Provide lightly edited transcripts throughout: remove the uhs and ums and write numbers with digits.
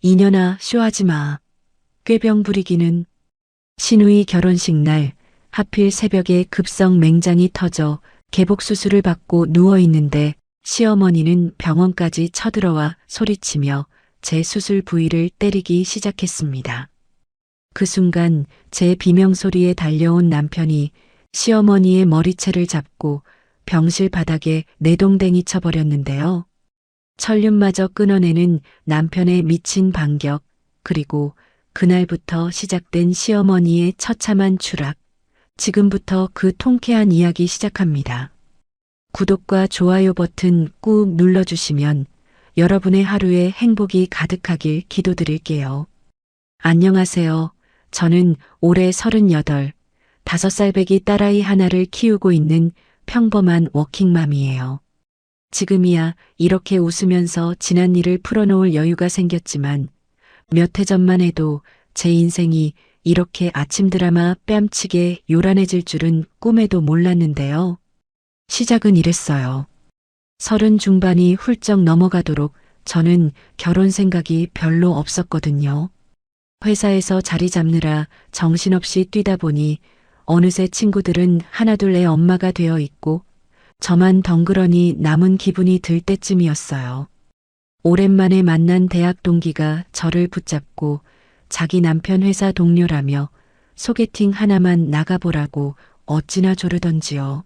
이년아 쇼하지 마. 꾀병 부리기는. 신우이 결혼식 날 하필 새벽에 급성 맹장이 터져 개복 수술을 받고 누워 있는데 시어머니는 병원까지 쳐들어와 소리치며 제 수술 부위를 때리기 시작했습니다. 그 순간 제 비명소리에 달려온 남편이 시어머니의 머리채를 잡고 병실 바닥에 내동댕이 쳐버렸는데요. 천륜마저 끊어내는 남편의 미친 반격, 그리고 그날부터 시작된 시어머니의 처참한 추락. 지금부터 그 통쾌한 이야기 시작합니다. 구독과 좋아요 버튼 꾹 눌러주시면 여러분의 하루에 행복이 가득하길 기도드릴게요. 안녕하세요. 저는 올해 38, 5살 배기 딸아이 하나를 키우고 있는 평범한 워킹맘이에요. 지금이야 이렇게 웃으면서 지난 일을 풀어놓을 여유가 생겼지만 몇 해 전만 해도 제 인생이 이렇게 아침 드라마 뺨치게 요란해질 줄은 꿈에도 몰랐는데요. 시작은 이랬어요. 30 중반이 훌쩍 넘어가도록 저는 결혼 생각이 별로 없었거든요. 회사에서 자리 잡느라 정신없이 뛰다 보니 어느새 친구들은 하나둘 애 엄마가 되어 있고 저만 덩그러니 남은 기분이 들 때쯤이었어요. 오랜만에 만난 대학 동기가 저를 붙잡고 자기 남편 회사 동료라며 소개팅 하나만 나가보라고 어찌나 조르던지요.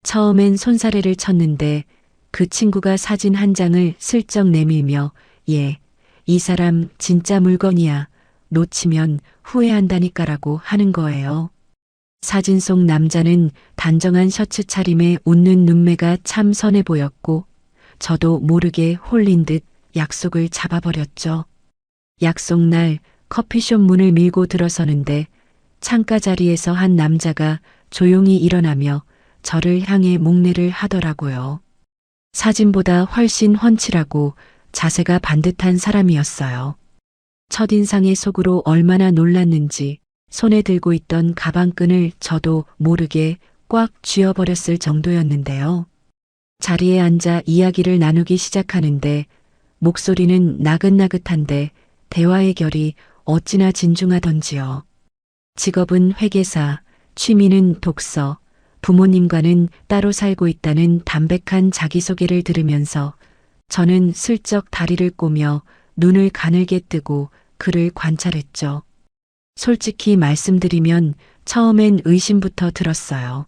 처음엔 손사래를 쳤는데 그 친구가 사진 한 장을 슬쩍 내밀며 이 사람 진짜 물건이야. 놓치면 후회한다니까라고 하는 거예요. 사진 속 남자는 단정한 셔츠 차림에 웃는 눈매가 참 선해 보였고 저도 모르게 홀린 듯 약속을 잡아버렸죠. 약속 날 커피숍 문을 밀고 들어서는데 창가 자리에서 한 남자가 조용히 일어나며 저를 향해 목례를 하더라고요. 사진보다 훨씬 훤칠하고 자세가 반듯한 사람이었어요. 첫인상의 속으로 얼마나 놀랐는지 손에 들고 있던 가방끈을 저도 모르게 꽉 쥐어버렸을 정도였는데요. 자리에 앉아 이야기를 나누기 시작하는데 목소리는 나긋나긋한데 대화의 결이 어찌나 진중하던지요. 직업은 회계사, 취미는 독서, 부모님과는 따로 살고 있다는 담백한 자기소개를 들으면서 저는 슬쩍 다리를 꼬며 눈을 가늘게 뜨고 그를 관찰했죠. 솔직히 말씀드리면 처음엔 의심부터 들었어요.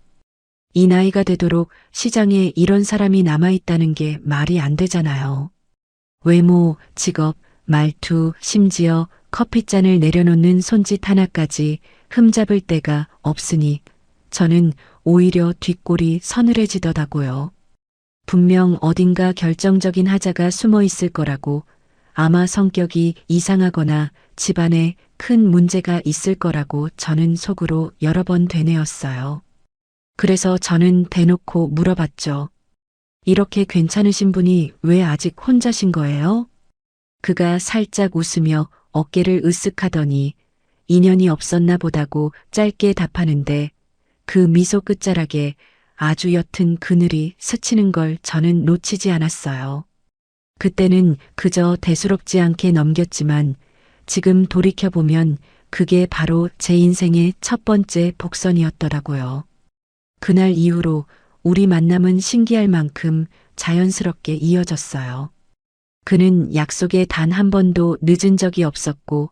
이 나이가 되도록 시장에 이런 사람이 남아있다는 게 말이 안 되잖아요. 외모, 직업, 말투, 심지어 커피잔을 내려놓는 손짓 하나까지 흠잡을 데가 없으니 저는 오히려 뒷골이 서늘해지더라고요. 분명 어딘가 결정적인 하자가 숨어 있을 거라고, 아마 성격이 이상하거나 집안에 큰 문제가 있을 거라고 저는 속으로 여러 번 되뇌었어요. 그래서 저는 대놓고 물어봤죠. 이렇게 괜찮으신 분이 왜 아직 혼자신 거예요? 그가 살짝 웃으며 어깨를 으쓱하더니 인연이 없었나 보다고 짧게 답하는데 그 미소 끝자락에 아주 옅은 그늘이 스치는 걸 저는 놓치지 않았어요. 그때는 그저 대수롭지 않게 넘겼지만 지금 돌이켜보면 그게 바로 제 인생의 첫 번째 복선이었더라고요. 그날 이후로 우리 만남은 신기할 만큼 자연스럽게 이어졌어요. 그는 약속에 단 한 번도 늦은 적이 없었고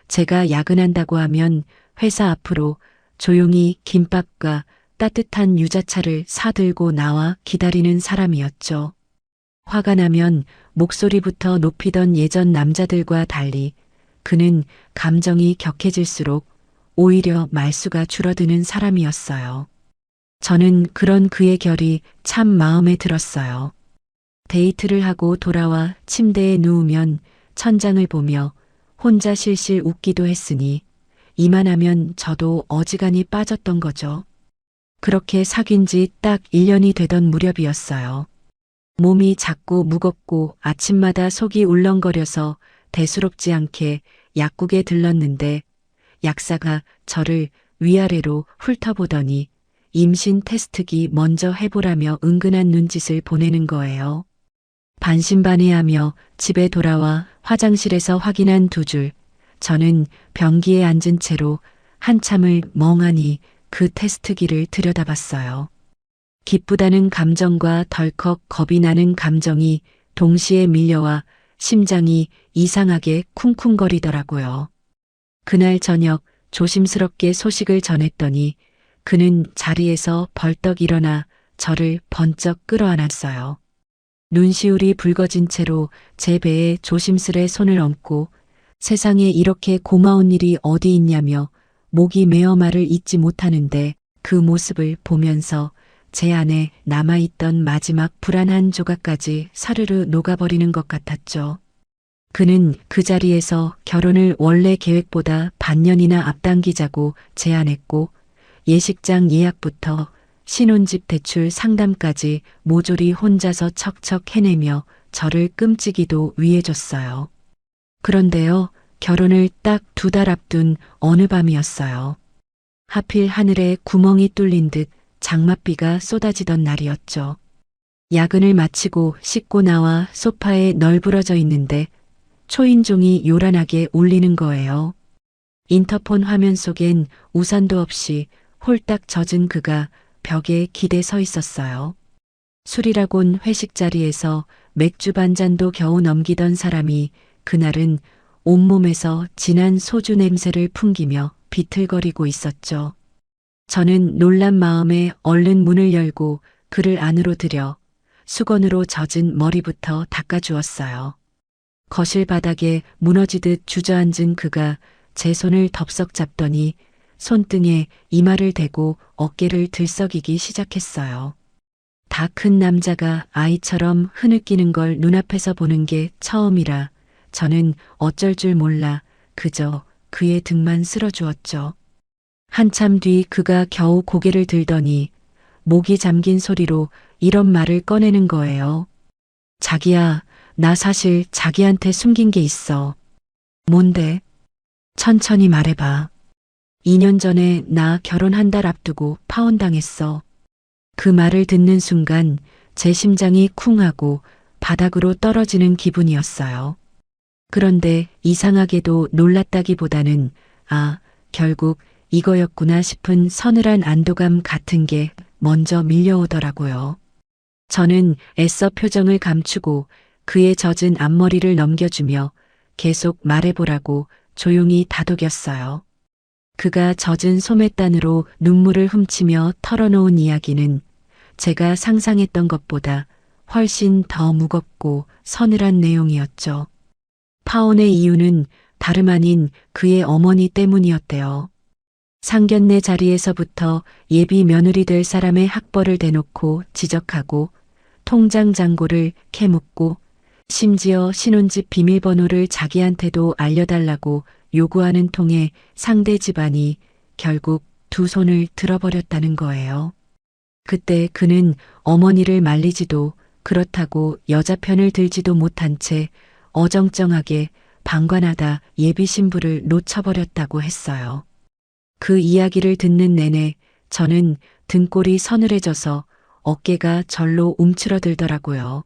제가 야근한다고 하면 회사 앞으로 조용히 김밥과 따뜻한 유자차를 사들고 나와 기다리는 사람이었죠. 화가 나면 목소리부터 높이던 예전 남자들과 달리 그는 감정이 격해질수록 오히려 말수가 줄어드는 사람이었어요. 저는 그런 그의 결이 참 마음에 들었어요. 데이트를 하고 돌아와 침대에 누우면 천장을 보며 혼자 실실 웃기도 했으니 이만하면 저도 어지간히 빠졌던 거죠. 그렇게 사귄 지 딱 1년이 되던 무렵이었어요. 몸이 자꾸 무겁고 아침마다 속이 울렁거려서 대수롭지 않게 약국에 들렀는데 약사가 저를 위아래로 훑어보더니 임신 테스트기 먼저 해보라며 은근한 눈짓을 보내는 거예요. 반신반의하며 집에 돌아와 화장실에서 확인한 두 줄. 저는 변기에 앉은 채로 한참을 멍하니 그 테스트기를 들여다봤어요. 기쁘다는 감정과 덜컥 겁이 나는 감정이 동시에 밀려와 심장이 이상하게 쿵쿵거리더라고요. 그날 저녁 조심스럽게 소식을 전했더니 그는 자리에서 벌떡 일어나 저를 번쩍 끌어안았어요. 눈시울이 붉어진 채로 제 배에 조심스레 손을 얹고 세상에 이렇게 고마운 일이 어디 있냐며 목이 메어 말을 잇지 못하는데 그 모습을 보면서 제 안에 남아있던 마지막 불안한 조각까지 사르르 녹아버리는 것 같았죠. 그는 그 자리에서 결혼을 원래 계획보다 반년이나 앞당기자고 제안했고 예식장 예약부터 신혼집 대출 상담까지 모조리 혼자서 척척 해내며 저를 끔찍이도 위해줬어요. 그런데요, 결혼을 딱 2달 앞둔 어느 밤이었어요. 하필 하늘에 구멍이 뚫린 듯 장맛비가 쏟아지던 날이었죠. 야근을 마치고 씻고 나와 소파에 널브러져 있는데 초인종이 요란하게 울리는 거예요. 인터폰 화면 속엔 우산도 없이 홀딱 젖은 그가 벽에 기대 서 있었어요. 술이라곤 회식 자리에서 맥주 반 잔도 겨우 넘기던 사람이 그날은 온몸에서 진한 소주 냄새를 풍기며 비틀거리고 있었죠. 저는 놀란 마음에 얼른 문을 열고 그를 안으로 들여 수건으로 젖은 머리부터 닦아주었어요. 거실 바닥에 무너지듯 주저앉은 그가 제 손을 덥석 잡더니 손등에 이마를 대고 어깨를 들썩이기 시작했어요. 다 큰 남자가 아이처럼 흐느끼는 걸 눈앞에서 보는 게 처음이라 저는 어쩔 줄 몰라 그저 그의 등만 쓸어주었죠. 한참 뒤 그가 겨우 고개를 들더니 목이 잠긴 소리로 이런 말을 꺼내는 거예요. 자기야, 나 사실 자기한테 숨긴 게 있어. 뭔데? 천천히 말해봐. 2년 전에 나 결혼 한 달 앞두고 파혼당했어. 그 말을 듣는 순간 제 심장이 쿵하고 바닥으로 떨어지는 기분이었어요. 그런데 이상하게도 놀랐다기보다는 결국 이거였구나 싶은 서늘한 안도감 같은 게 먼저 밀려오더라고요. 저는 애써 표정을 감추고 그의 젖은 앞머리를 넘겨주며 계속 말해보라고 조용히 다독였어요. 그가 젖은 소매단으로 눈물을 훔치며 털어놓은 이야기는 제가 상상했던 것보다 훨씬 더 무겁고 서늘한 내용이었죠. 파혼의 이유는 다름 아닌 그의 어머니 때문이었대요. 상견례 자리에서부터 예비 며느리 될 사람의 학벌을 대놓고 지적하고 통장 잔고를 캐묻고 심지어 신혼집 비밀번호를 자기한테도 알려달라고 요구하는 통에 상대 집안이 결국 두 손을 들어버렸다는 거예요. 그때 그는 어머니를 말리지도 그렇다고 여자 편을 들지도 못한 채 어정쩡하게 방관하다 예비 신부를 놓쳐버렸다고 했어요. 그 이야기를 듣는 내내 저는 등골이 서늘해져서 어깨가 절로 움츠러들더라고요.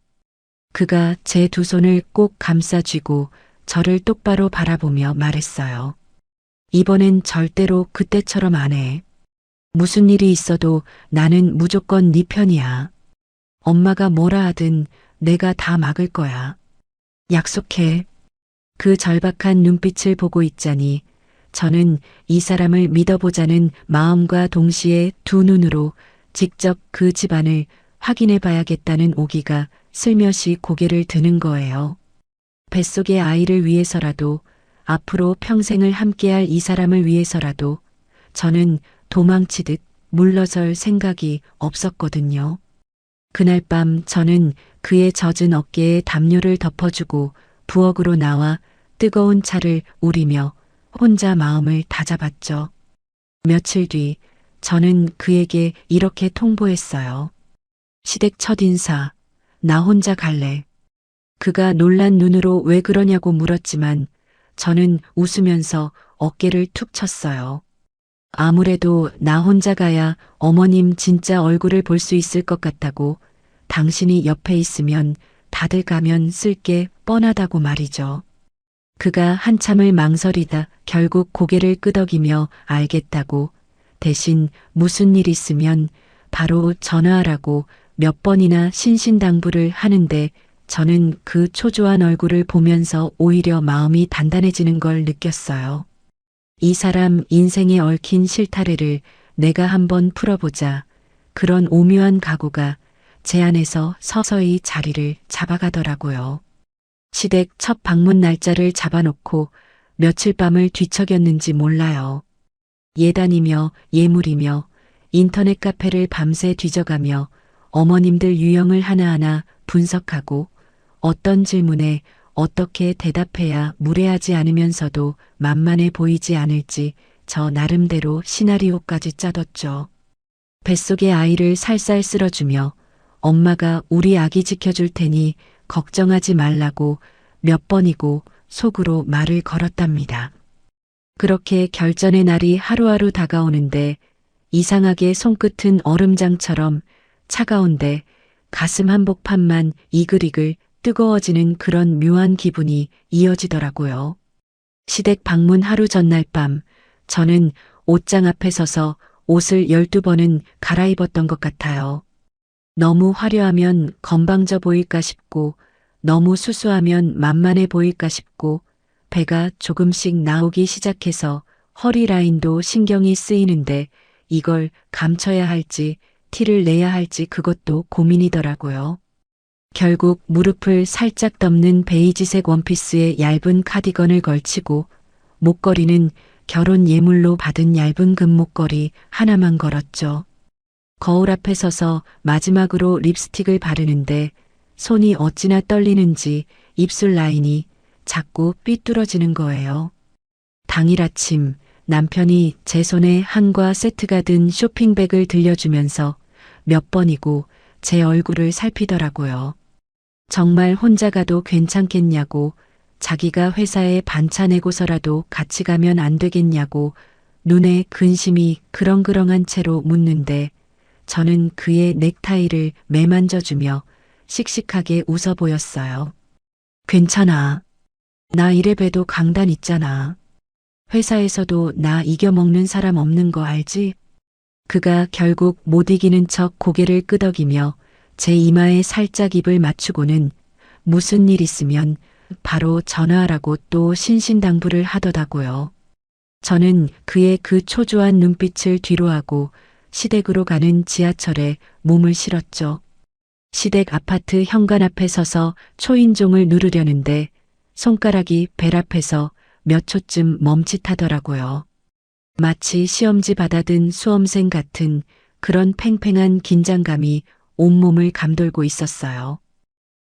그가 제 두 손을 꼭 감싸쥐고 저를 똑바로 바라보며 말했어요. 이번엔 절대로 그때처럼 안 해. 무슨 일이 있어도 나는 무조건 네 편이야. 엄마가 뭐라 하든 내가 다 막을 거야. 약속해. 그 절박한 눈빛을 보고 있자니 저는 이 사람을 믿어보자는 마음과 동시에 두 눈으로 직접 그 집안을 확인해 봐야겠다는 오기가 슬며시 고개를 드는 거예요. 뱃속의 아이를 위해서라도 앞으로 평생을 함께할 이 사람을 위해서라도 저는 도망치듯 물러설 생각이 없었거든요. 그날 밤 저는 그의 젖은 어깨에 담요를 덮어주고 부엌으로 나와 뜨거운 차를 우리며 혼자 마음을 다잡았죠. 며칠 뒤 저는 그에게 이렇게 통보했어요. 시댁 첫인사, 나 혼자 갈래. 그가 놀란 눈으로 왜 그러냐고 물었지만 저는 웃으면서 어깨를 툭 쳤어요. 아무래도 나 혼자 가야 어머님 진짜 얼굴을 볼 수 있을 것 같다고 당신이 옆에 있으면 다들 가면 쓸 게 뻔하다고 말이죠. 그가 한참을 망설이다 결국 고개를 끄덕이며 알겠다고, 대신 무슨 일 있으면 바로 전화하라고 몇 번이나 신신당부를 하는데, 저는 그 초조한 얼굴을 보면서 오히려 마음이 단단해지는 걸 느꼈어요. 이 사람 인생에 얽힌 실타래를 내가 한번 풀어보자. 그런 오묘한 각오가 제 안에서 서서히 자리를 잡아가더라고요. 시댁 첫 방문 날짜를 잡아놓고 며칠 밤을 뒤척였는지 몰라요. 예단이며 예물이며 인터넷 카페를 밤새 뒤져가며 어머님들 유형을 하나하나 분석하고 어떤 질문에 어떻게 대답해야 무례하지 않으면서도 만만해 보이지 않을지 저 나름대로 시나리오까지 짜뒀죠. 뱃속의 아이를 살살 쓸어주며 엄마가 우리 아기 지켜줄 테니 걱정하지 말라고 몇 번이고 속으로 말을 걸었답니다. 그렇게 결전의 날이 하루하루 다가오는데 이상하게 손끝은 얼음장처럼 차가운데 가슴 한복판만 이글이글 뜨거워지는 그런 묘한 기분이 이어지더라고요. 시댁 방문 하루 전날 밤, 저는 옷장 앞에 서서 옷을 12번은 갈아입었던 것 같아요. 너무 화려하면 건방져 보일까 싶고, 너무 수수하면 만만해 보일까 싶고, 배가 조금씩 나오기 시작해서 허리 라인도 신경이 쓰이는데 이걸 감춰야 할지 티를 내야 할지 그것도 고민이더라고요. 결국 무릎을 살짝 덮는 베이지색 원피스에 얇은 카디건을 걸치고 목걸이는 결혼 예물로 받은 얇은 금목걸이 하나만 걸었죠. 거울 앞에 서서 마지막으로 립스틱을 바르는데 손이 어찌나 떨리는지 입술 라인이 자꾸 삐뚤어지는 거예요. 당일 아침 남편이 제 손에 한과 세트가 든 쇼핑백을 들려주면서 몇 번이고 제 얼굴을 살피더라고요. 정말 혼자 가도 괜찮겠냐고, 자기가 회사에 반차 내고서라도 같이 가면 안 되겠냐고 눈에 근심이 그렁그렁한 채로 묻는데 저는 그의 넥타이를 매만져주며 씩씩하게 웃어 보였어요. 괜찮아. 나 이래봬도 강단 있잖아. 회사에서도 나 이겨먹는 사람 없는 거 알지? 그가 결국 못 이기는 척 고개를 끄덕이며 제 이마에 살짝 입을 맞추고는 무슨 일 있으면 바로 전화하라고 또 신신당부를 하더라고요. 저는 그의 그 초조한 눈빛을 뒤로하고 시댁으로 가는 지하철에 몸을 실었죠. 시댁 아파트 현관 앞에 서서 초인종을 누르려는데 손가락이 벨 앞에서 몇 초쯤 멈칫하더라고요. 마치 시험지 받아든 수험생 같은 그런 팽팽한 긴장감이 온몸을 감돌고 있었어요.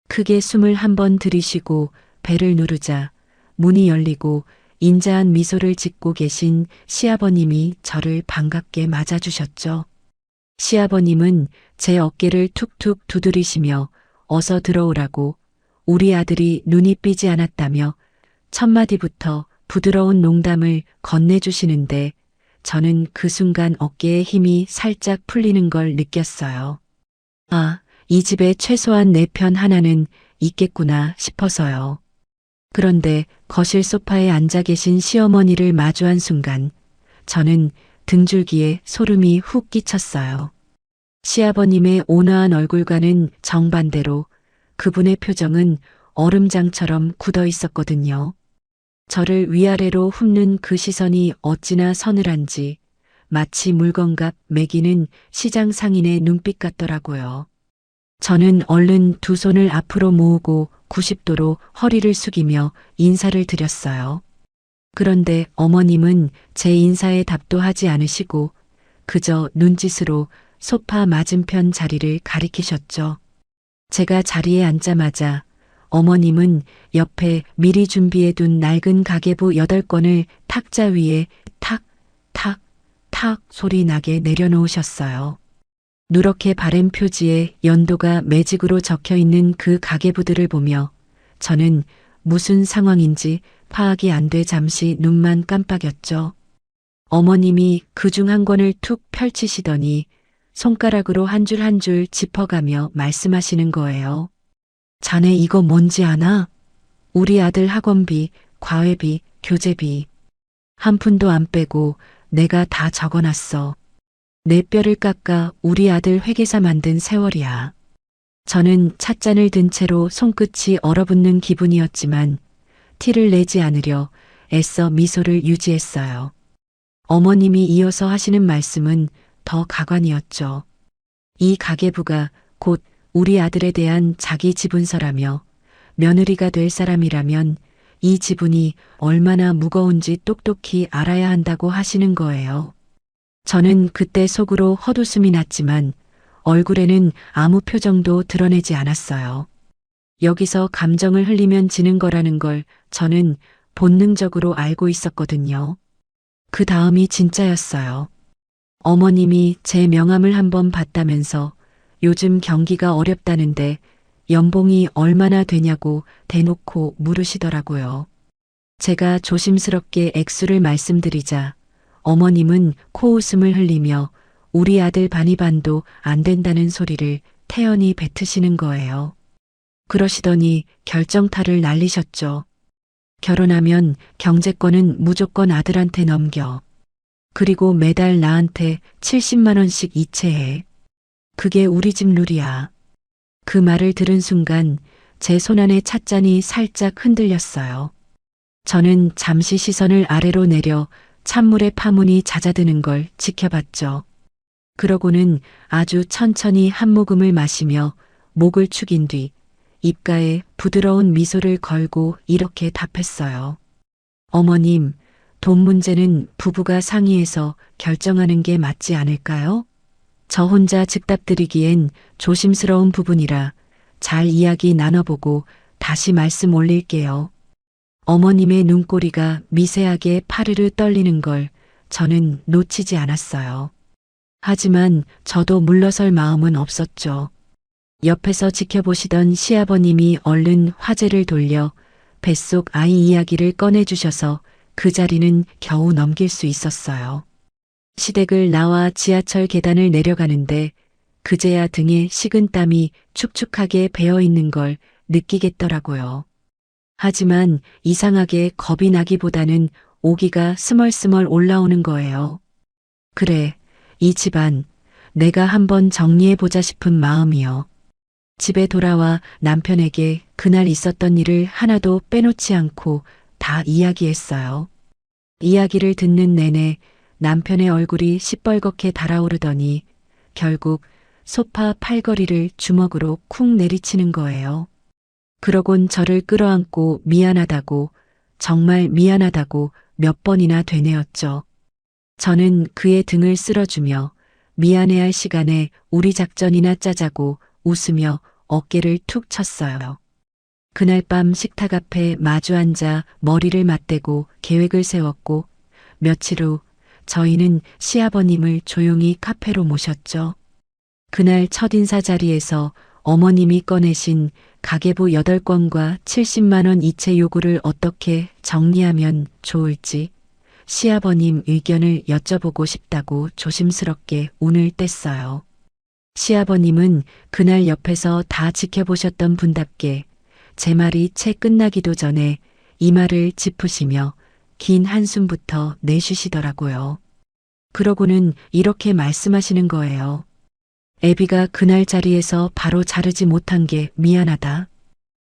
크게 숨을 한 번 들이쉬고 벨을 누르자 문이 열리고 인자한 미소를 짓고 계신 시아버님이 저를 반갑게 맞아주셨죠. 시아버님은 제 어깨를 툭툭 두드리시며 어서 들어오라고, 우리 아들이 눈이 삐지 않았다며 첫 마디부터 부드러운 농담을 건네주시는데 저는 그 순간 어깨에 힘이 살짝 풀리는 걸 느꼈어요. 아, 이 집에 최소한 내 편 하나는 있겠구나 싶어서요. 그런데 거실 소파에 앉아 계신 시어머니를 마주한 순간 저는 등줄기에 소름이 훅 끼쳤어요. 시아버님의 온화한 얼굴과는 정반대로 그분의 표정은 얼음장처럼 굳어 있었거든요. 저를 위아래로 훑는 그 시선이 어찌나 서늘한지 마치 물건값 매기는 시장 상인의 눈빛 같더라고요. 저는 얼른 두 손을 앞으로 모으고 90도로 허리를 숙이며 인사를 드렸어요. 그런데 어머님은 제 인사에 답도 하지 않으시고 그저 눈짓으로 소파 맞은편 자리를 가리키셨죠. 제가 자리에 앉자마자 어머님은 옆에 미리 준비해둔 낡은 가계부 8권을 탁자 위에 탁, 탁, 탁 소리 나게 내려놓으셨어요. 누렇게 바랜 표지에 연도가 매직으로 적혀 있는 그 가계부들을 보며 저는 무슨 상황인지 파악이 안 돼 잠시 눈만 깜빡였죠. 어머님이 그중 한 권을 툭 펼치시더니 손가락으로 한 줄 한 줄 짚어가며 말씀하시는 거예요. 자네 이거 뭔지 아나? 우리 아들 학원비, 과외비, 교재비. 한 푼도 안 빼고 내가 다 적어놨어. 내 뼈를 깎아 우리 아들 회계사 만든 세월이야. 저는 찻잔을 든 채로 손끝이 얼어붙는 기분이었지만 티를 내지 않으려 애써 미소를 유지했어요. 어머님이 이어서 하시는 말씀은 더 가관이었죠. 이 가계부가 곧 우리 아들에 대한 자기 지분서라며 며느리가 될 사람이라면 이 지분이 얼마나 무거운지 똑똑히 알아야 한다고 하시는 거예요. 저는 그때 속으로 헛웃음이 났지만 얼굴에는 아무 표정도 드러내지 않았어요. 여기서 감정을 흘리면 지는 거라는 걸 저는 본능적으로 알고 있었거든요. 그 다음이 진짜였어요. 어머님이 제 명함을 한번 봤다면서 요즘 경기가 어렵다는데 연봉이 얼마나 되냐고 대놓고 물으시더라고요. 제가 조심스럽게 액수를 말씀드리자 어머님은 코웃음을 흘리며 우리 아들 반이반도 안 된다는 소리를 태연히 뱉으시는 거예요. 그러시더니 결정타를 날리셨죠. 결혼하면 경제권은 무조건 아들한테 넘겨. 그리고 매달 나한테 70만 원씩 이체해. 그게 우리 집 룰이야. 그 말을 들은 순간 제 손안의 찻잔이 살짝 흔들렸어요. 저는 잠시 시선을 아래로 내려 찬물에 파문이 잦아드는 걸 지켜봤죠. 그러고는 아주 천천히 한 모금을 마시며 목을 축인 뒤 입가에 부드러운 미소를 걸고 이렇게 답했어요. 어머님, 돈 문제는 부부가 상의해서 결정하는 게 맞지 않을까요? 저 혼자 즉답드리기엔 조심스러운 부분이라 잘 이야기 나눠보고 다시 말씀 올릴게요. 어머님의 눈꼬리가 미세하게 파르르 떨리는 걸 저는 놓치지 않았어요. 하지만 저도 물러설 마음은 없었죠. 옆에서 지켜보시던 시아버님이 얼른 화제를 돌려 뱃속 아이 이야기를 꺼내주셔서 그 자리는 겨우 넘길 수 있었어요. 시댁을 나와 지하철 계단을 내려가는데 그제야 등에 식은땀이 축축하게 배어있는 걸 느끼겠더라고요. 하지만 이상하게 겁이 나기보다는 오기가 스멀스멀 올라오는 거예요. 그래, 이 집안 내가 한번 정리해보자 싶은 마음이요. 집에 돌아와 남편에게 그날 있었던 일을 하나도 빼놓지 않고 다 이야기했어요. 이야기를 듣는 내내 남편의 얼굴이 시뻘겋게 달아오르더니 결국 소파 팔걸이를 주먹으로 쿵 내리치는 거예요. 그러곤 저를 끌어안고 미안하다고, 정말 미안하다고 몇 번이나 되뇌었죠. 저는 그의 등을 쓸어주며 미안해할 시간에 우리 작전이나 짜자고 웃으며 어깨를 툭 쳤어요. 그날 밤 식탁 앞에 마주 앉아 머리를 맞대고 계획을 세웠고 며칠 후 저희는 시아버님을 조용히 카페로 모셨죠. 그날 첫인사 자리에서 어머님이 꺼내신 가계부 8건과 70만 원 이체 요구를 어떻게 정리하면 좋을지 시아버님 의견을 여쭤보고 싶다고 조심스럽게 운을 뗐어요. 시아버님은 그날 옆에서 다 지켜보셨던 분답게 제 말이 채 끝나기도 전에 이마를 짚으시며 긴 한숨부터 내쉬시더라고요. 그러고는 이렇게 말씀하시는 거예요. 애비가 그날 자리에서 바로 자르지 못한 게 미안하다.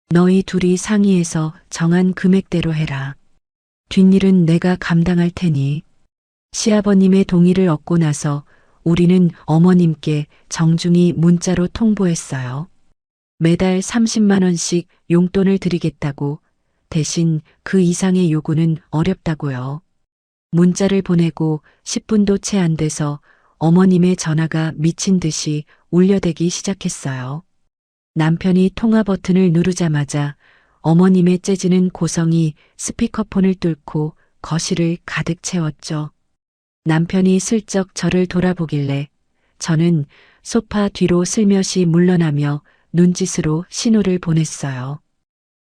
너희 둘이 상의해서 정한 금액대로 해라. 뒷일은 내가 감당할 테니. 시아버님의 동의를 얻고 나서 우리는 어머님께 정중히 문자로 통보했어요. 매달 30만 원씩 용돈을 드리겠다고, 대신 그 이상의 요구는 어렵다고요. 문자를 보내고 10분도 채 안 돼서 어머님의 전화가 미친 듯이 울려대기 시작했어요. 남편이 통화 버튼을 누르자마자 어머님의 째지는 고성이 스피커폰을 뚫고 거실을 가득 채웠죠. 남편이 슬쩍 저를 돌아보길래 저는 소파 뒤로 슬며시 물러나며 눈짓으로 신호를 보냈어요.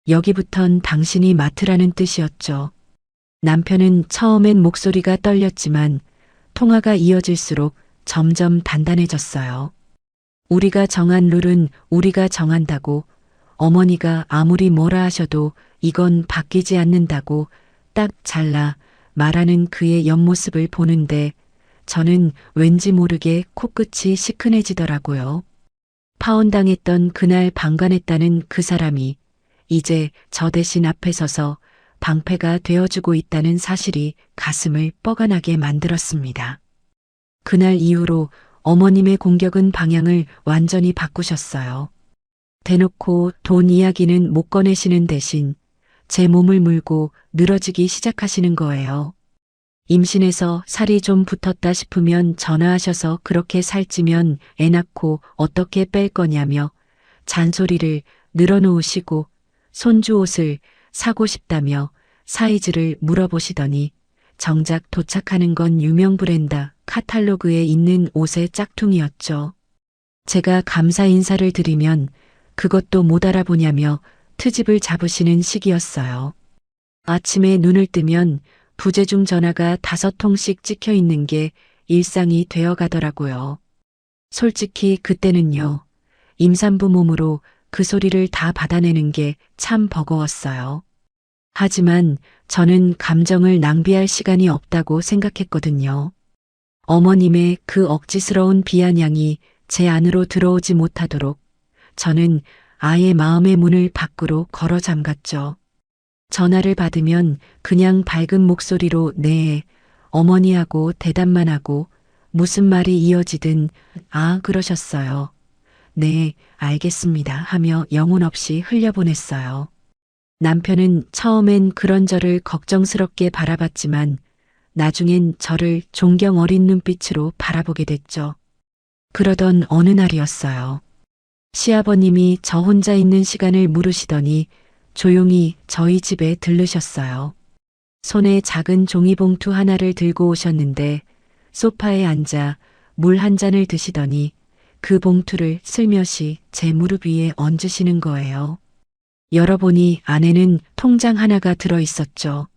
여기부턴 당신이 맡으라는 뜻이었죠. 남편은 처음엔 목소리가 떨렸지만 통화가 이어질수록 점점 단단해졌어요. 우리가 정한 룰은 우리가 정한다고, 어머니가 아무리 뭐라 하셔도 이건 바뀌지 않는다고 딱 잘라 말하는 그의 옆모습을 보는데 저는 왠지 모르게 코끝이 시큰해지더라고요. 파혼당했던 그날 방관했다는 그 사람이 이제 저 대신 앞에 서서 방패가 되어주고 있다는 사실이 가슴을 뻐근하게 만들었습니다. 그날 이후로 어머님의 공격은 방향을 완전히 바꾸셨어요. 대놓고 돈 이야기는 못 꺼내시는 대신 제 몸을 물고 늘어지기 시작하시는 거예요. 임신해서 살이 좀 붙었다 싶으면 전화하셔서 그렇게 살찌면 애 낳고 어떻게 뺄 거냐며 잔소리를 늘어놓으시고 손주 옷을 사고 싶다며 사이즈를 물어보시더니 정작 도착하는 건 유명 브랜드 카탈로그에 있는 옷의 짝퉁이었죠. 제가 감사 인사를 드리면 그것도 못 알아보냐며 트집을 잡으시는 시기였어요. 아침에 눈을 뜨면 부재중 전화가 5통씩 찍혀 있는 게 일상이 되어 가더라고요. 솔직히 그때는요. 임산부 몸으로 그 소리를 다 받아내는 게 참 버거웠어요. 하지만 저는 감정을 낭비할 시간이 없다고 생각했거든요. 어머님의 그 억지스러운 비아냥이 제 안으로 들어오지 못하도록 저는 아예 마음의 문을 밖으로 걸어 잠갔죠. 전화를 받으면 그냥 밝은 목소리로 네, 어머니하고 대답만 하고 무슨 말이 이어지든 아, 그러셨어요. 네, 알겠습니다 하며 영혼 없이 흘려보냈어요. 남편은 처음엔 그런 저를 걱정스럽게 바라봤지만 나중엔 저를 존경 어린 눈빛으로 바라보게 됐죠. 그러던 어느 날이었어요. 시아버님이 저 혼자 있는 시간을 물으시더니 조용히 저희 집에 들르셨어요. 손에 작은 종이봉투 하나를 들고 오셨는데 소파에 앉아 물 한 잔을 드시더니 그 봉투를 슬며시 제 무릎 위에 얹으시는 거예요. 열어보니 안에는 통장 하나가 들어 있었죠.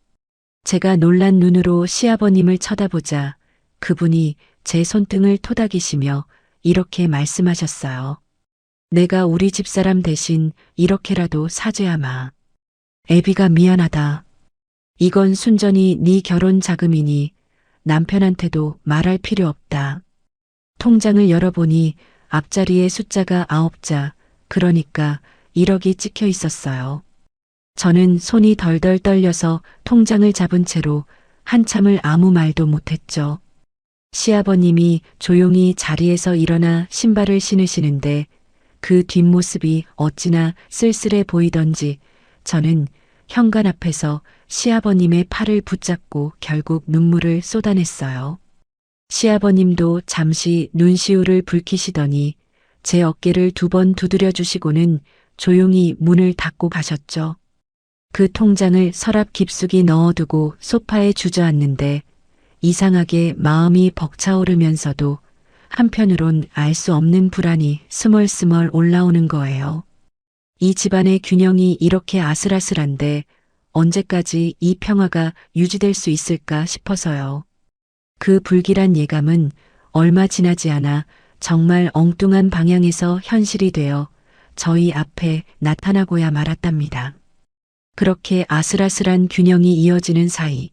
제가 놀란 눈으로 시아버님을 쳐다보자 그분이 제 손등을 토닥이시며 이렇게 말씀하셨어요. 내가 우리 집사람 대신 이렇게라도 사죄하마. 애비가 미안하다. 이건 순전히 네 결혼 자금이니 남편한테도 말할 필요 없다. 통장을 열어보니 앞자리에 숫자가 9자, 그러니까 1억이 찍혀 있었어요. 저는 손이 덜덜 떨려서 통장을 잡은 채로 한참을 아무 말도 못했죠. 시아버님이 조용히 자리에서 일어나 신발을 신으시는데 그 뒷모습이 어찌나 쓸쓸해 보이던지 저는 현관 앞에서 시아버님의 팔을 붙잡고 결국 눈물을 쏟아냈어요. 시아버님도 잠시 눈시울을 붉히시더니 제 어깨를 2번 두드려 주시고는 조용히 문을 닫고 가셨죠. 그 통장을 서랍 깊숙이 넣어두고 소파에 주저앉는데 이상하게 마음이 벅차오르면서도 한편으론 알 수 없는 불안이 스멀스멀 올라오는 거예요. 이 집안의 균형이 이렇게 아슬아슬한데 언제까지 이 평화가 유지될 수 있을까 싶어서요. 그 불길한 예감은 얼마 지나지 않아 정말 엉뚱한 방향에서 현실이 되어 저희 앞에 나타나고야 말았답니다. 그렇게 아슬아슬한 균형이 이어지는 사이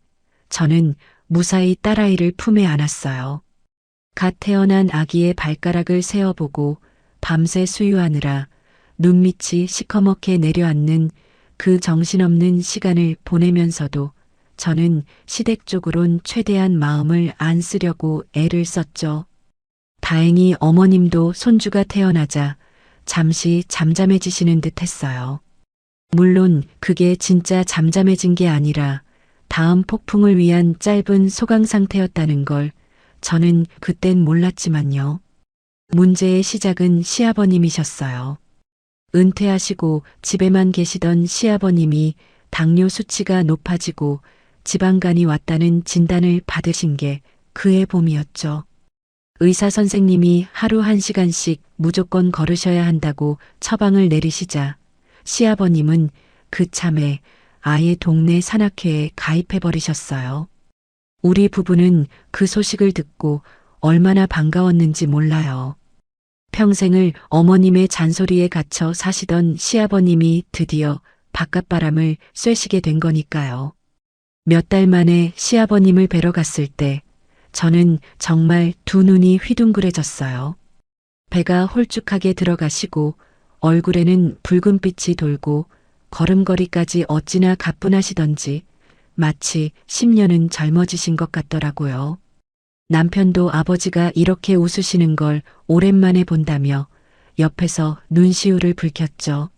저는 무사히 딸아이를 품에 안았어요. 갓 태어난 아기의 발가락을 세어보고 밤새 수유하느라 눈밑이 시커멓게 내려앉는 그 정신없는 시간을 보내면서도 저는 시댁 쪽으론 최대한 마음을 안 쓰려고 애를 썼죠. 다행히 어머님도 손주가 태어나자 잠시 잠잠해지시는 듯 했어요. 물론 그게 진짜 잠잠해진 게 아니라 다음 폭풍을 위한 짧은 소강 상태였다는 걸 저는 그땐 몰랐지만요. 문제의 시작은 시아버님이셨어요. 은퇴하시고 집에만 계시던 시아버님이 당뇨 수치가 높아지고 지방간이 왔다는 진단을 받으신 게 그해 봄이었죠. 의사 선생님이 하루 1시간씩 무조건 걸으셔야 한다고 처방을 내리시자 시아버님은 그참에 아예 동네 산악회에 가입해버리셨어요. 우리 부부는 그 소식을 듣고 얼마나 반가웠는지 몰라요. 평생을 어머님의 잔소리에 갇혀 사시던 시아버님이 드디어 바깥바람을 쐬시게 된 거니까요. 몇 달 만에 시아버님을 뵈러 갔을 때 저는 정말 두 눈이 휘둥그레졌어요. 배가 홀쭉하게 들어가시고 얼굴에는 붉은빛이 돌고 걸음걸이까지 어찌나 가뿐하시던지 마치 10년은 젊어지신 것 같더라고요. 남편도 아버지가 이렇게 웃으시는 걸 오랜만에 본다며 옆에서 눈시울을 붉혔죠.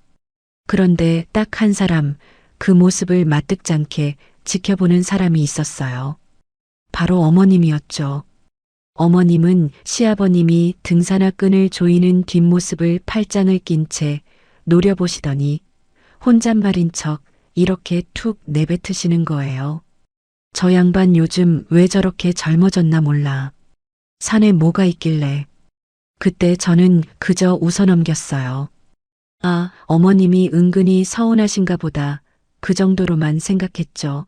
그런데 딱 한 사람, 그 모습을 마뜩잖게 지켜보는 사람이 있었어요. 바로 어머님이었죠. 어머님은 시아버님이 등산화 끈을 조이는 뒷모습을 팔짱을 낀 채 노려보시더니 혼잣말인 척 이렇게 툭 내뱉으시는 거예요. 저 양반 요즘 왜 저렇게 젊어졌나 몰라. 산에 뭐가 있길래. 그때 저는 그저 웃어넘겼어요. 아, 어머님이 은근히 서운하신가 보다. 그 정도로만 생각했죠.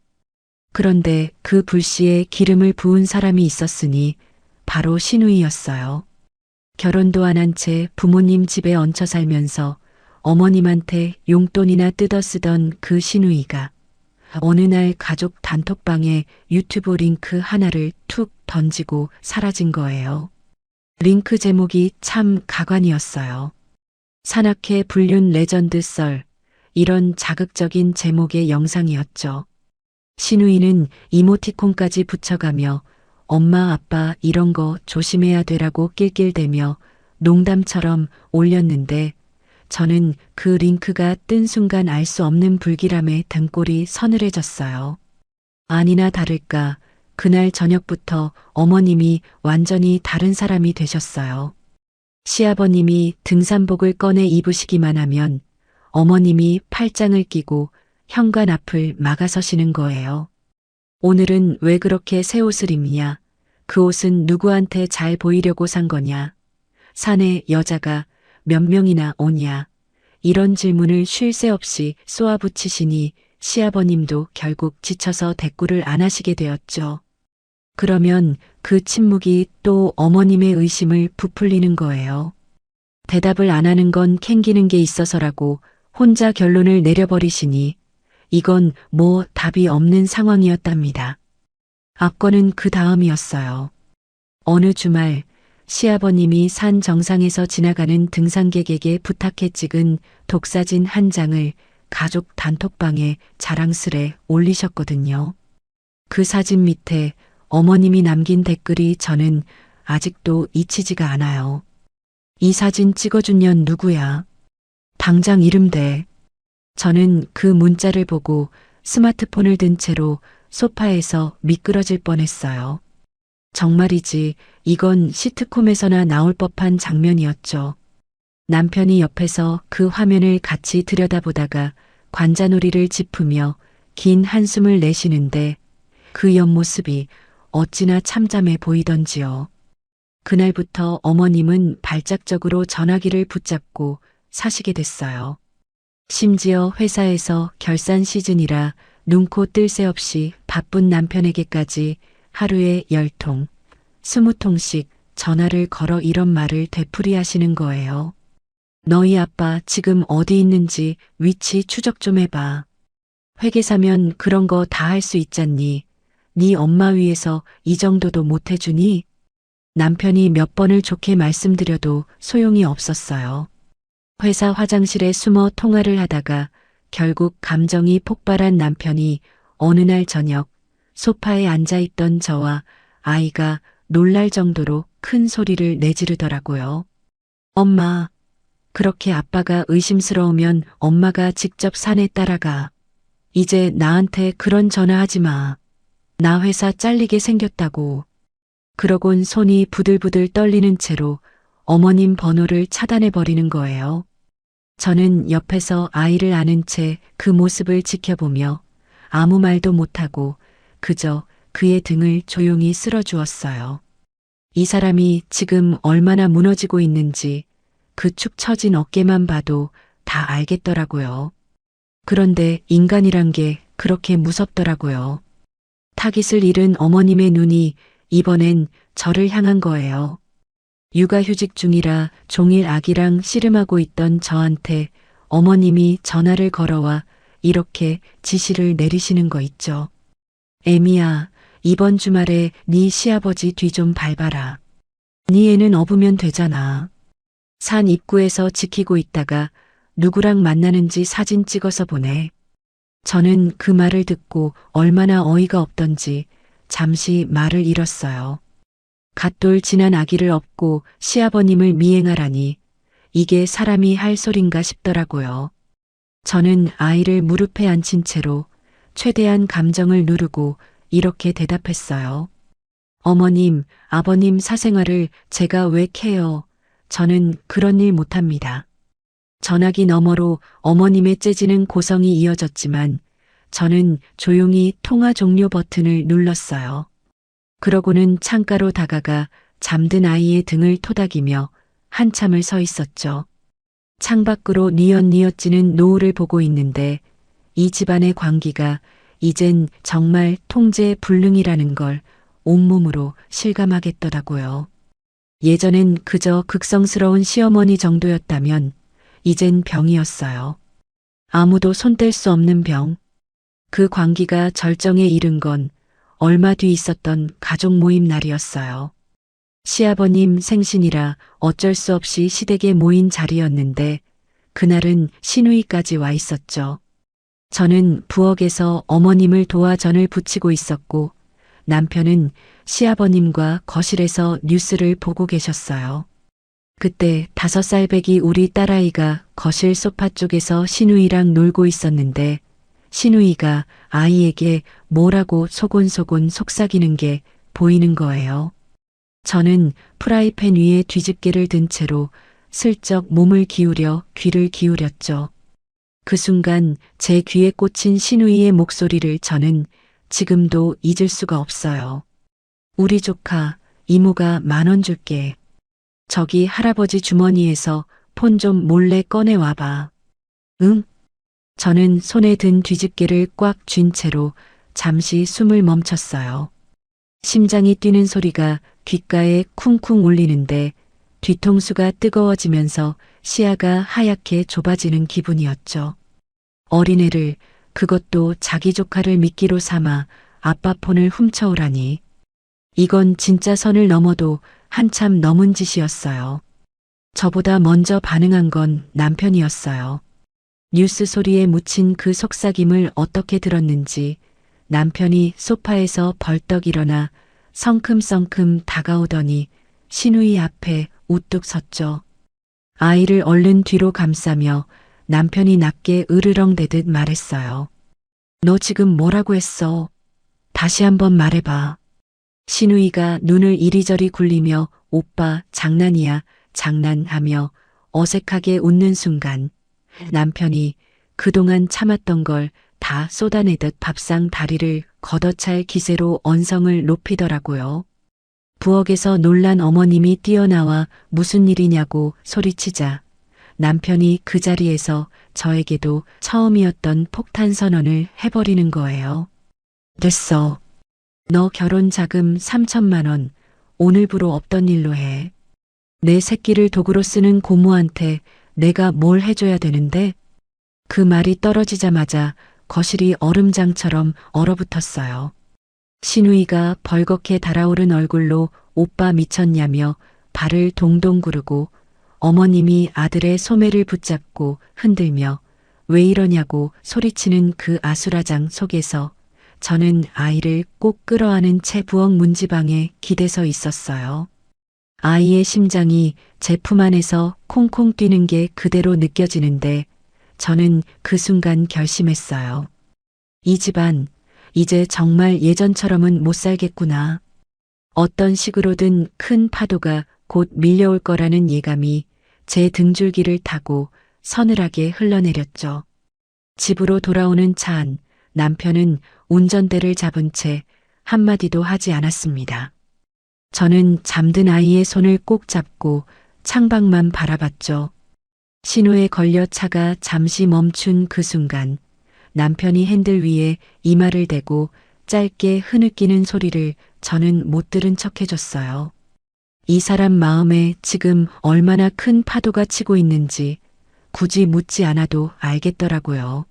그런데 그 불씨에 기름을 부은 사람이 있었으니 바로 시누이였어요. 결혼도 안 한 채 부모님 집에 얹혀 살면서 어머님한테 용돈이나 뜯어 쓰던 그 시누이가 어느 날 가족 단톡방에 유튜브 링크 하나를 툭 던지고 사라진 거예요. 링크 제목이 참 가관이었어요. 산악회 불륜 레전드 썰, 이런 자극적인 제목의 영상이었죠. 시누이는 이모티콘까지 붙여가며 엄마 아빠 이런 거 조심해야 되라고 낄낄대며 농담처럼 올렸는데 저는 그 링크가 뜬 순간 알 수 없는 불길함에 등골이 서늘해졌어요. 아니나 다를까 그날 저녁부터 어머님이 완전히 다른 사람이 되셨어요. 시아버님이 등산복을 꺼내 입으시기만 하면 어머님이 팔짱을 끼고 현관 앞을 막아서시는 거예요. 오늘은 왜 그렇게 새 옷을 입냐? 그 옷은 누구한테 잘 보이려고 산 거냐? 산에 여자가 몇 명이나 오냐? 이런 질문을 쉴 새 없이 쏘아붙이시니 시아버님도 결국 지쳐서 대꾸를 안 하시게 되었죠. 그러면 그 침묵이 또 어머님의 의심을 부풀리는 거예요. 대답을 안 하는 건 캥기는 게 있어서라고 혼자 결론을 내려버리시니 이건 뭐 답이 없는 상황이었답니다. 압권은 그 다음이었어요. 어느 주말 시아버님이 산 정상에서 지나가는 등산객에게 부탁해 찍은 독사진 한 장을 가족 단톡방에 자랑스레 올리셨거든요. 그 사진 밑에 어머님이 남긴 댓글이 저는 아직도 잊히지가 않아요. 이 사진 찍어준 년 누구야? 당장 이름 대. 저는 그 문자를 보고 스마트폰을 든 채로 소파에서 미끄러질 뻔했어요. 정말이지 이건 시트콤에서나 나올 법한 장면이었죠. 남편이 옆에서 그 화면을 같이 들여다보다가 관자놀이를 짚으며 긴 한숨을 내쉬는데 그 옆모습이 어찌나 참담해 보이던지요. 그날부터 어머님은 발작적으로 전화기를 붙잡고 사시게 됐어요. 심지어 회사에서 결산 시즌이라 눈코 뜰 새 없이 바쁜 남편에게까지 하루에 10통, 20통씩 전화를 걸어 이런 말을 되풀이하시는 거예요. 너희 아빠 지금 어디 있는지 위치 추적 좀 해봐. 회계사면 그런 거 다 할 수 있잖니. 네 엄마 위해서 이 정도도 못 해주니? 남편이 몇 번을 좋게 말씀드려도 소용이 없었어요. 회사 화장실에 숨어 통화를 하다가 결국 감정이 폭발한 남편이 어느 날 저녁 소파에 앉아있던 저와 아이가 놀랄 정도로 큰 소리를 내지르더라고요. 엄마, 그렇게 아빠가 의심스러우면 엄마가 직접 산에 따라가. 이제 나한테 그런 전화하지 마. 나 회사 잘리게 생겼다고. 그러곤 손이 부들부들 떨리는 채로 어머님 번호를 차단해버리는 거예요. 저는 옆에서 아이를 안은 채 그 모습을 지켜보며 아무 말도 못하고 그저 그의 등을 조용히 쓸어주었어요. 이 사람이 지금 얼마나 무너지고 있는지 그 축 처진 어깨만 봐도 다 알겠더라고요. 그런데 인간이란 게 그렇게 무섭더라고요. 타깃을 잃은 어머님의 눈이 이번엔 저를 향한 거예요. 육아휴직 중이라 종일 아기랑 씨름하고 있던 저한테 어머님이 전화를 걸어와 이렇게 지시를 내리시는 거 있죠. 애미야, 이번 주말에 네 시아버지 뒤 좀 밟아라. 네 애는 업으면 되잖아. 산 입구에서 지키고 있다가 누구랑 만나는지 사진 찍어서 보내. 저는 그 말을 듣고 얼마나 어이가 없던지 잠시 말을 잃었어요. 갓돌 지난 아기를 업고 시아버님을 미행하라니 이게 사람이 할 소린가 싶더라고요. 저는 아이를 무릎에 앉힌 채로 최대한 감정을 누르고 이렇게 대답했어요. 어머님, 아버님 사생활을 제가 왜 캐요? 저는 그런 일 못합니다. 전화기 너머로 어머님의 째지는 고성이 이어졌지만 저는 조용히 통화 종료 버튼을 눌렀어요. 그러고는 창가로 다가가 잠든 아이의 등을 토닥이며 한참을 서 있었죠. 창밖으로 뉘엿뉘엿지는 노을을 보고 있는데 이 집안의 관기가 이젠 정말 통제 불능이라는 걸 온몸으로 실감하겠더라고요. 예전엔 그저 극성스러운 시어머니 정도였다면 이젠 병이었어요. 아무도 손댈 수 없는 병. 그 관기가 절정에 이른 건 얼마 뒤 있었던 가족 모임 날이었어요. 시아버님 생신이라 어쩔 수 없이 시댁에 모인 자리였는데 그날은 시누이까지 와 있었죠. 저는 부엌에서 어머님을 도와 전을 부치고 있었고 남편은 시아버님과 거실에서 뉴스를 보고 계셨어요. 그때 5살배기 우리 딸아이가 거실 소파 쪽에서 시누이랑 놀고 있었는데 시누이가 아이에게 뭐라고 소곤소곤 속삭이는 게 보이는 거예요. 저는 프라이팬 위에 뒤집개를 든 채로 슬쩍 몸을 기울여 귀를 기울였죠. 그 순간 제 귀에 꽂힌 시누이의 목소리를 저는 지금도 잊을 수가 없어요. 우리 조카, 이모가 10,000원 줄게. 저기 할아버지 주머니에서 폰 좀 몰래 꺼내 와봐. 응? 저는 손에 든 뒤집개를 꽉 쥔 채로 잠시 숨을 멈췄어요. 심장이 뛰는 소리가 귓가에 쿵쿵 울리는데 뒤통수가 뜨거워지면서 시야가 하얗게 좁아지는 기분이었죠. 어린애를, 그것도 자기 조카를 미끼로 삼아 아빠 폰을 훔쳐오라니. 이건 진짜 선을 넘어도 한참 넘은 짓이었어요. 저보다 먼저 반응한 건 남편이었어요. 뉴스 소리에 묻힌 그 속삭임을 어떻게 들었는지 남편이 소파에서 벌떡 일어나 성큼성큼 다가오더니 시누이 앞에 우뚝 섰죠. 아이를 얼른 뒤로 감싸며 남편이 낮게 으르렁대듯 말했어요. 너 지금 뭐라고 했어? 다시 한번 말해봐. 시누이가 눈을 이리저리 굴리며 오빠 장난이야 장난하며 어색하게 웃는 순간 남편이 그동안 참았던 걸 다 쏟아내듯 밥상 다리를 걷어찰 기세로 언성을 높이더라고요. 부엌에서 놀란 어머님이 뛰어나와 무슨 일이냐고 소리치자 남편이 그 자리에서 저에게도 처음이었던 폭탄 선언을 해버리는 거예요. 됐어. 너 결혼 자금 3,000만 원 오늘부로 없던 일로 해. 내 새끼를 도구로 쓰는 고모한테 내가 뭘 해줘야 되는데? 그 말이 떨어지자마자 거실이 얼음장처럼 얼어붙었어요. 시누이가 벌겋게 달아오른 얼굴로 오빠 미쳤냐며 발을 동동 구르고 어머님이 아들의 소매를 붙잡고 흔들며 왜 이러냐고 소리치는 그 아수라장 속에서 저는 아이를 꼭 끌어안은 채 부엌 문지방에 기대서 있었어요. 아이의 심장이 제 품 안에서 콩콩 뛰는 게 그대로 느껴지는데 저는 그 순간 결심했어요. 이 집안, 이제 정말 예전처럼은 못 살겠구나. 어떤 식으로든 큰 파도가 곧 밀려올 거라는 예감이 제 등줄기를 타고 서늘하게 흘러내렸죠. 집으로 돌아오는 차 안, 남편은 운전대를 잡은 채 한마디도 하지 않았습니다. 저는 잠든 아이의 손을 꼭 잡고 창밖만 바라봤죠. 신호에 걸려 차가 잠시 멈춘 그 순간 남편이 핸들 위에 이마를 대고 짧게 흐느끼는 소리를 저는 못 들은 척 해줬어요. 이 사람 마음에 지금 얼마나 큰 파도가 치고 있는지 굳이 묻지 않아도 알겠더라고요.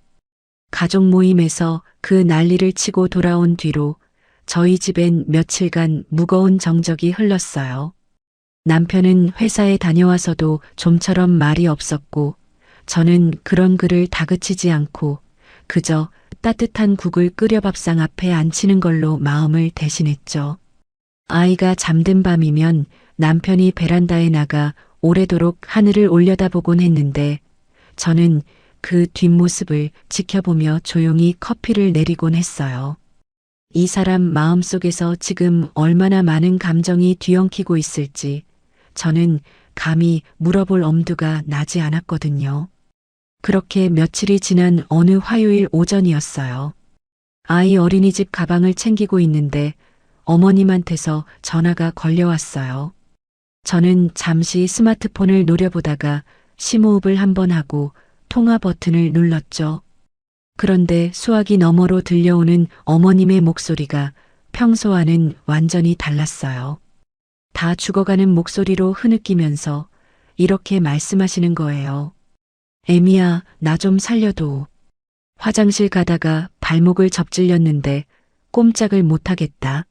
가족 모임에서 그 난리를 치고 돌아온 뒤로 저희 집엔 며칠간 무거운 정적이 흘렀어요. 남편은 회사에 다녀와서도 좀처럼 말이 없었고 저는 그런 그를 다그치지 않고 그저 따뜻한 국을 끓여 밥상 앞에 앉히는 걸로 마음을 대신했죠. 아이가 잠든 밤이면 남편이 베란다에 나가 오래도록 하늘을 올려다보곤 했는데 저는 그 뒷모습을 지켜보며 조용히 커피를 내리곤 했어요. 이 사람 마음속에서 지금 얼마나 많은 감정이 뒤엉키고 있을지 저는 감히 물어볼 엄두가 나지 않았거든요. 그렇게 며칠이 지난 어느 화요일 오전이었어요. 아이 어린이집 가방을 챙기고 있는데 어머님한테서 전화가 걸려왔어요. 저는 잠시 스마트폰을 노려보다가 심호흡을 한번 하고 통화 버튼을 눌렀죠. 그런데 수화기 너머로 들려오는 어머님의 목소리가 평소와는 완전히 달랐어요. 다 죽어가는 목소리로 흐느끼면서 이렇게 말씀하시는 거예요. 애미야, 나 좀 살려도. 화장실 가다가 발목을 접질렸는데 꼼짝을 못하겠다.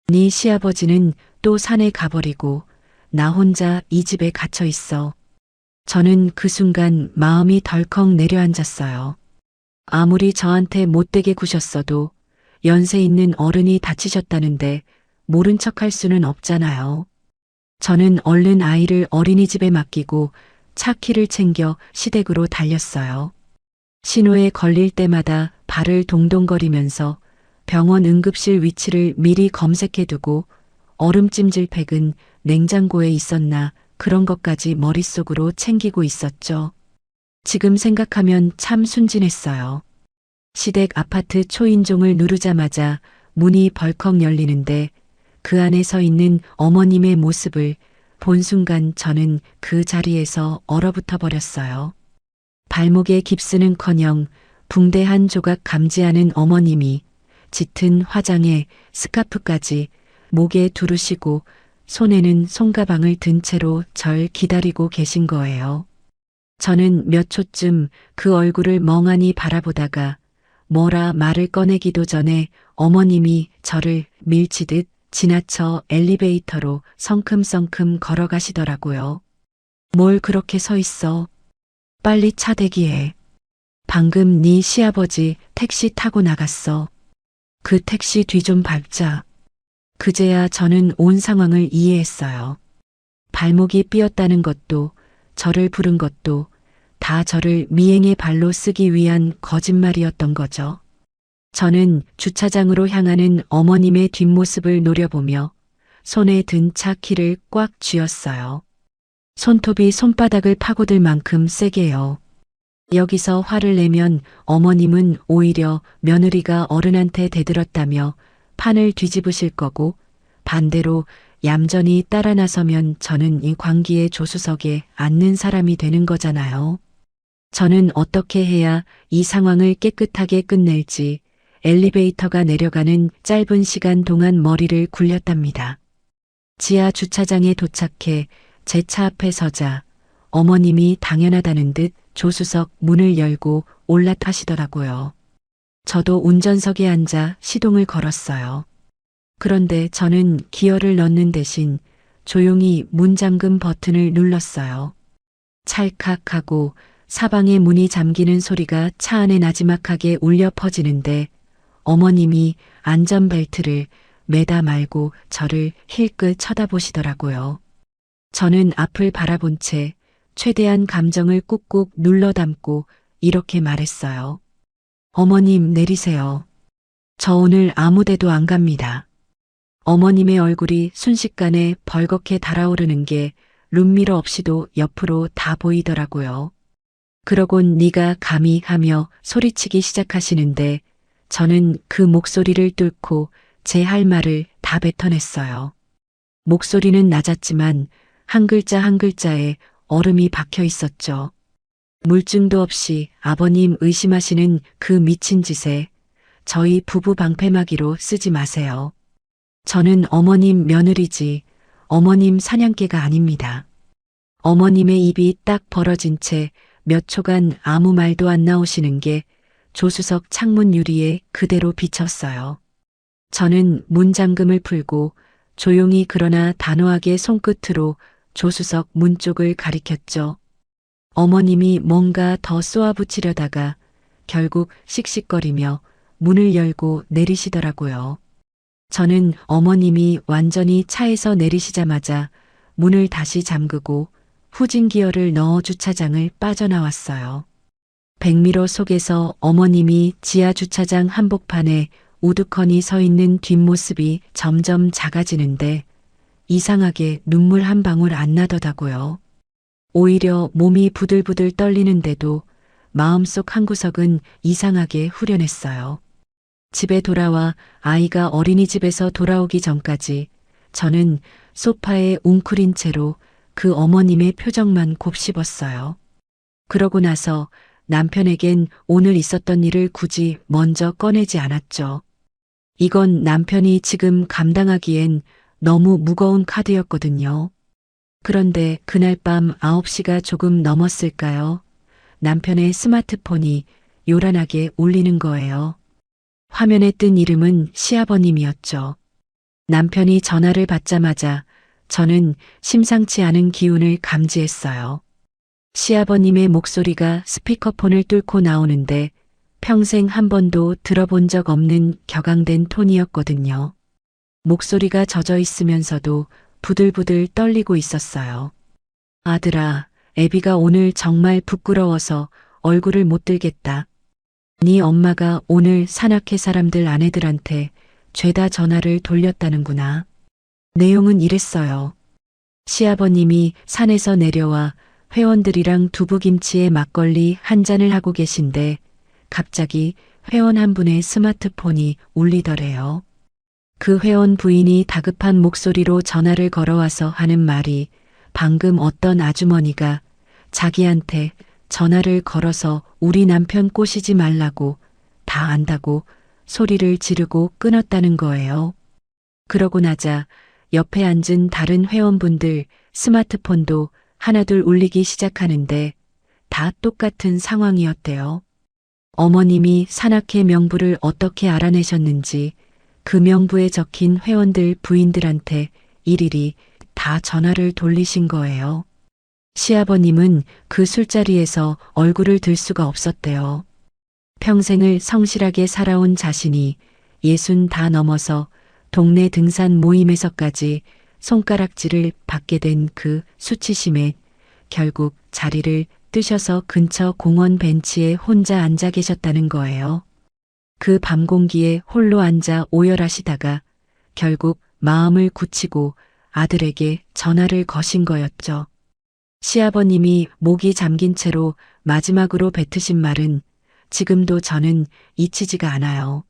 네 시아버지는 또 산에 가버리고 나 혼자 이 집에 갇혀 있어. 저는 그 순간 마음이 덜컥 내려앉았어요. 아무리 저한테 못되게 구셨어도 연세 있는 어른이 다치셨다는데 모른 척할 수는 없잖아요. 저는 얼른 아이를 어린이집에 맡기고 차 키를 챙겨 시댁으로 달렸어요. 신호에 걸릴 때마다 발을 동동거리면서 병원 응급실 위치를 미리 검색해두고 얼음찜질팩은 냉장고에 있었나 그런 것까지 머릿속으로 챙기고 있었죠. 지금 생각하면 참 순진했어요. 시댁 아파트 초인종을 누르자마자 문이 벌컥 열리는데 그 안에 서 있는 어머님의 모습을 본 순간 저는 그 자리에서 얼어붙어 버렸어요. 발목에 깁스는커녕 붕대 한 조각 감지하는 어머님이 짙은 화장에 스카프까지 목에 두르시고 손에는 손가방을 든 채로 절 기다리고 계신 거예요. 저는 몇 초쯤 그 얼굴을 멍하니 바라보다가 뭐라 말을 꺼내기도 전에 어머님이 저를 밀치듯 지나쳐 엘리베이터로 성큼성큼 걸어가시더라고요. 뭘 그렇게 서 있어? 빨리 차 대기해. 방금 네 시아버지 택시 타고 나갔어. 그 택시 뒤 좀 밟자. 그제야 저는 온 상황을 이해했어요. 발목이 삐었다는 것도 저를 부른 것도 다 저를 미행의 발로 쓰기 위한 거짓말이었던 거죠. 저는 주차장으로 향하는 어머님의 뒷모습을 노려보며 손에 든 차 키를 꽉 쥐었어요. 손톱이 손바닥을 파고들 만큼 세게요. 여기서 화를 내면 어머님은 오히려 며느리가 어른한테 대들었다며 판을 뒤집으실 거고 반대로 얌전히 따라 나서면 저는 이 광기의 조수석에 앉는 사람이 되는 거잖아요. 저는 어떻게 해야 이 상황을 깨끗하게 끝낼지 엘리베이터가 내려가는 짧은 시간 동안 머리를 굴렸답니다. 지하 주차장에 도착해 제 차 앞에 서자 어머님이 당연하다는 듯 조수석 문을 열고 올라타시더라고요. 저도 운전석에 앉아 시동을 걸었어요. 그런데 저는 기어를 넣는 대신 조용히 문잠금 버튼을 눌렀어요. 찰칵하고 사방의 문이 잠기는 소리가 차 안에 나지막하게 울려 퍼지는데 어머님이 안전벨트를 매다 말고 저를 힐끗 쳐다보시더라고요. 저는 앞을 바라본 채 최대한 감정을 꾹꾹 눌러 담고 이렇게 말했어요. 어머님 내리세요. 저 오늘 아무 데도 안 갑니다. 어머님의 얼굴이 순식간에 벌겋게 달아오르는 게 룸미러 없이도 옆으로 다 보이더라고요. 그러곤 네가 감히 하며 소리치기 시작하시는데 저는 그 목소리를 뚫고 제 할 말을 다 뱉어냈어요. 목소리는 낮았지만 한 글자 한 글자에 얼음이 박혀 있었죠. 물증도 없이 아버님 의심하시는 그 미친 짓에 저희 부부 방패막이로 쓰지 마세요. 저는 어머님 며느리지 어머님 사냥개가 아닙니다. 어머님의 입이 딱 벌어진 채 몇 초간 아무 말도 안 나오시는 게 조수석 창문 유리에 그대로 비쳤어요. 저는 문잠금을 풀고 조용히 그러나 단호하게 손끝으로 조수석 문 쪽을 가리켰죠. 어머님이 뭔가 더 쏘아붙이려다가 결국 씩씩거리며 문을 열고 내리시더라고요. 저는 어머님이 완전히 차에서 내리시자마자 문을 다시 잠그고 후진 기어를 넣어 주차장을 빠져나왔어요. 백미러 속에서 어머님이 지하 주차장 한복판에 우두커니 서 있는 뒷모습이 점점 작아지는데 이상하게 눈물 한 방울 안 나더라고요. 오히려 몸이 부들부들 떨리는데도 마음속 한구석은 이상하게 후련했어요. 집에 돌아와 아이가 어린이집에서 돌아오기 전까지 저는 소파에 웅크린 채로 그 어머님의 표정만 곱씹었어요. 그러고 나서 남편에겐 오늘 있었던 일을 굳이 먼저 꺼내지 않았죠. 이건 남편이 지금 감당하기엔 너무 무거운 카드였거든요. 그런데 그날 밤 9시가 조금 넘었을까요? 남편의 스마트폰이 요란하게 울리는 거예요. 화면에 뜬 이름은 시아버님이었죠. 남편이 전화를 받자마자 저는 심상치 않은 기운을 감지했어요. 시아버님의 목소리가 스피커폰을 뚫고 나오는데 평생 한 번도 들어본 적 없는 격앙된 톤이었거든요. 목소리가 젖어 있으면서도 부들부들 떨리고 있었어요. 아들아, 애비가 오늘 정말 부끄러워서 얼굴을 못 들겠다. 네 엄마가 오늘 산악회 사람들 아내들한테 죄다 전화를 돌렸다는구나. 내용은 이랬어요. 시아버님이 산에서 내려와 회원들이랑 두부김치에 막걸리 한 잔을 하고 계신데 갑자기 회원 한 분의 스마트폰이 울리더래요. 그 회원 부인이 다급한 목소리로 전화를 걸어와서 하는 말이 방금 어떤 아주머니가 자기한테 전화를 걸어서 우리 남편 꼬시지 말라고 다 안다고 소리를 지르고 끊었다는 거예요. 그러고 나자 옆에 앉은 다른 회원분들 스마트폰도 하나둘 울리기 시작하는데 다 똑같은 상황이었대요. 어머님이 산악회 명부를 어떻게 알아내셨는지 그 명부에 적힌 회원들 부인들한테 일일이 다 전화를 돌리신 거예요. 시아버님은 그 술자리에서 얼굴을 들 수가 없었대요. 평생을 성실하게 살아온 자신이 60 다 넘어서 동네 등산 모임에서까지 손가락질을 받게 된 그 수치심에 결국 자리를 뜨셔서 근처 공원 벤치에 혼자 앉아 계셨다는 거예요. 그 밤 공기에 홀로 앉아 오열하시다가 결국 마음을 굳히고 아들에게 전화를 거신 거였죠. 시아버님이 목이 잠긴 채로 마지막으로 뱉으신 말은 지금도 저는 잊히지가 않아요.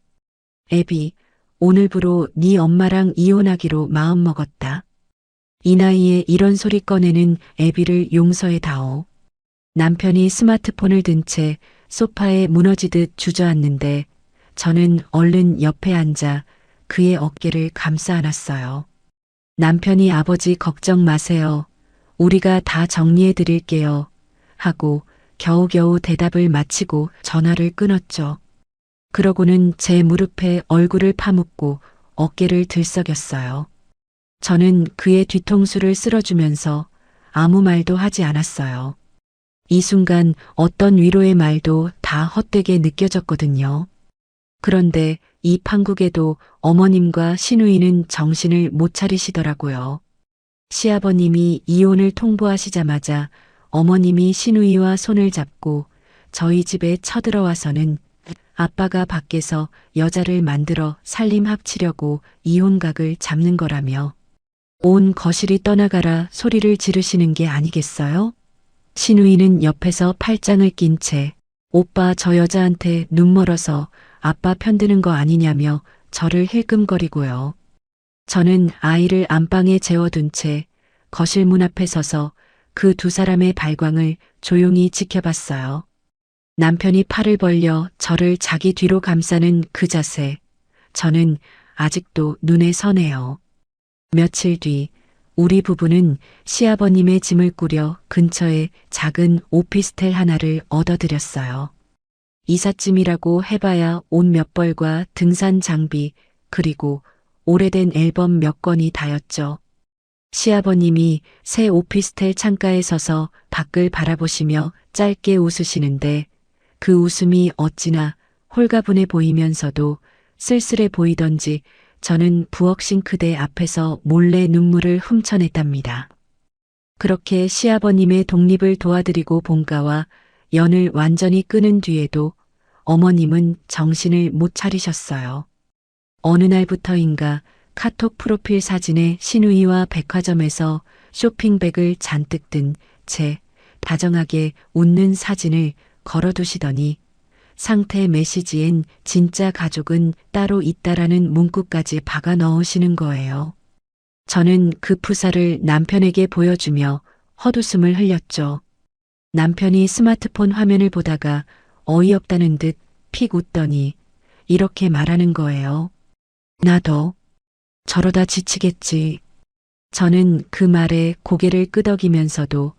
애비, 오늘부로 네 엄마랑 이혼하기로 마음먹었다. 이 나이에 이런 소리 꺼내는 애비를 용서해다오. 남편이 스마트폰을 든 채 소파에 무너지듯 주저앉는데 저는 얼른 옆에 앉아 그의 어깨를 감싸 안았어요. 남편이 아버지 걱정 마세요. 우리가 다 정리해 드릴게요. 하고 겨우겨우 대답을 마치고 전화를 끊었죠. 그러고는 제 무릎에 얼굴을 파묻고 어깨를 들썩였어요. 저는 그의 뒤통수를 쓸어주면서 아무 말도 하지 않았어요. 이 순간 어떤 위로의 말도 다 헛되게 느껴졌거든요. 그런데 이 판국에도 어머님과 시누이는 정신을 못 차리시더라고요. 시아버님이 이혼을 통보하시자마자 어머님이 시누이와 손을 잡고 저희 집에 쳐들어와서는 아빠가 밖에서 여자를 만들어 살림 합치려고 이혼각을 잡는 거라며 온 거실이 떠나가라 소리를 지르시는 게 아니겠어요? 시누이는 옆에서 팔짱을 낀 채 오빠 저 여자한테 눈 멀어서 아빠 편드는 거 아니냐며 저를 힐끔거리고요. 저는 아이를 안방에 재워둔 채 거실 문 앞에 서서 그 두 사람의 발광을 조용히 지켜봤어요. 남편이 팔을 벌려 저를 자기 뒤로 감싸는 그 자세, 저는 아직도 눈에 선해요. 며칠 뒤 우리 부부는 시아버님의 짐을 꾸려 근처에 작은 오피스텔 하나를 얻어들였어요. 이삿짐이라고 해봐야 옷 몇 벌과 등산 장비, 그리고 오래된 앨범 몇 권이 다였죠. 시아버님이 새 오피스텔 창가에 서서 밖을 바라보시며 짧게 웃으시는데 그 웃음이 어찌나 홀가분해 보이면서도 쓸쓸해 보이던지 저는 부엌 싱크대 앞에서 몰래 눈물을 훔쳐냈답니다. 그렇게 시아버님의 독립을 도와드리고 본가와 연을 완전히 끊은 뒤에도 어머님은 정신을 못 차리셨어요. 어느 날부터인가 카톡 프로필 사진에 시누이와 백화점에서 쇼핑백을 잔뜩 든 채 다정하게 웃는 사진을 걸어두시더니 상태 메시지엔 진짜 가족은 따로 있다라는 문구까지 박아 넣으시는 거예요. 저는 그 프사를 남편에게 보여주며 헛웃음을 흘렸죠. 남편이 스마트폰 화면을 보다가 어이없다는 듯 픽 웃더니 이렇게 말하는 거예요. 나도 저러다 지치겠지. 저는 그 말에 고개를 끄덕이면서도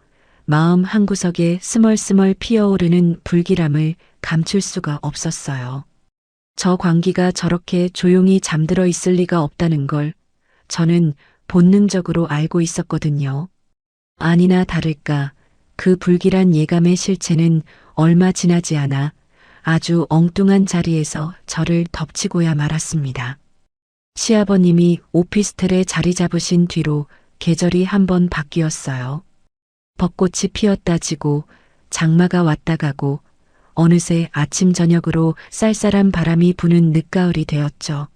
마음 한구석에 스멀스멀 피어오르는 불길함을 감출 수가 없었어요. 저 광기가 저렇게 조용히 잠들어 있을 리가 없다는 걸 저는 본능적으로 알고 있었거든요. 아니나 다를까 그 불길한 예감의 실체는 얼마 지나지 않아 아주 엉뚱한 자리에서 저를 덮치고야 말았습니다. 시아버님이 오피스텔에 자리 잡으신 뒤로 계절이 한번 바뀌었어요. 벚꽃이 피었다 지고 장마가 왔다 가고 어느새 아침 저녁으로 쌀쌀한 바람이 부는 늦가을이 되었죠.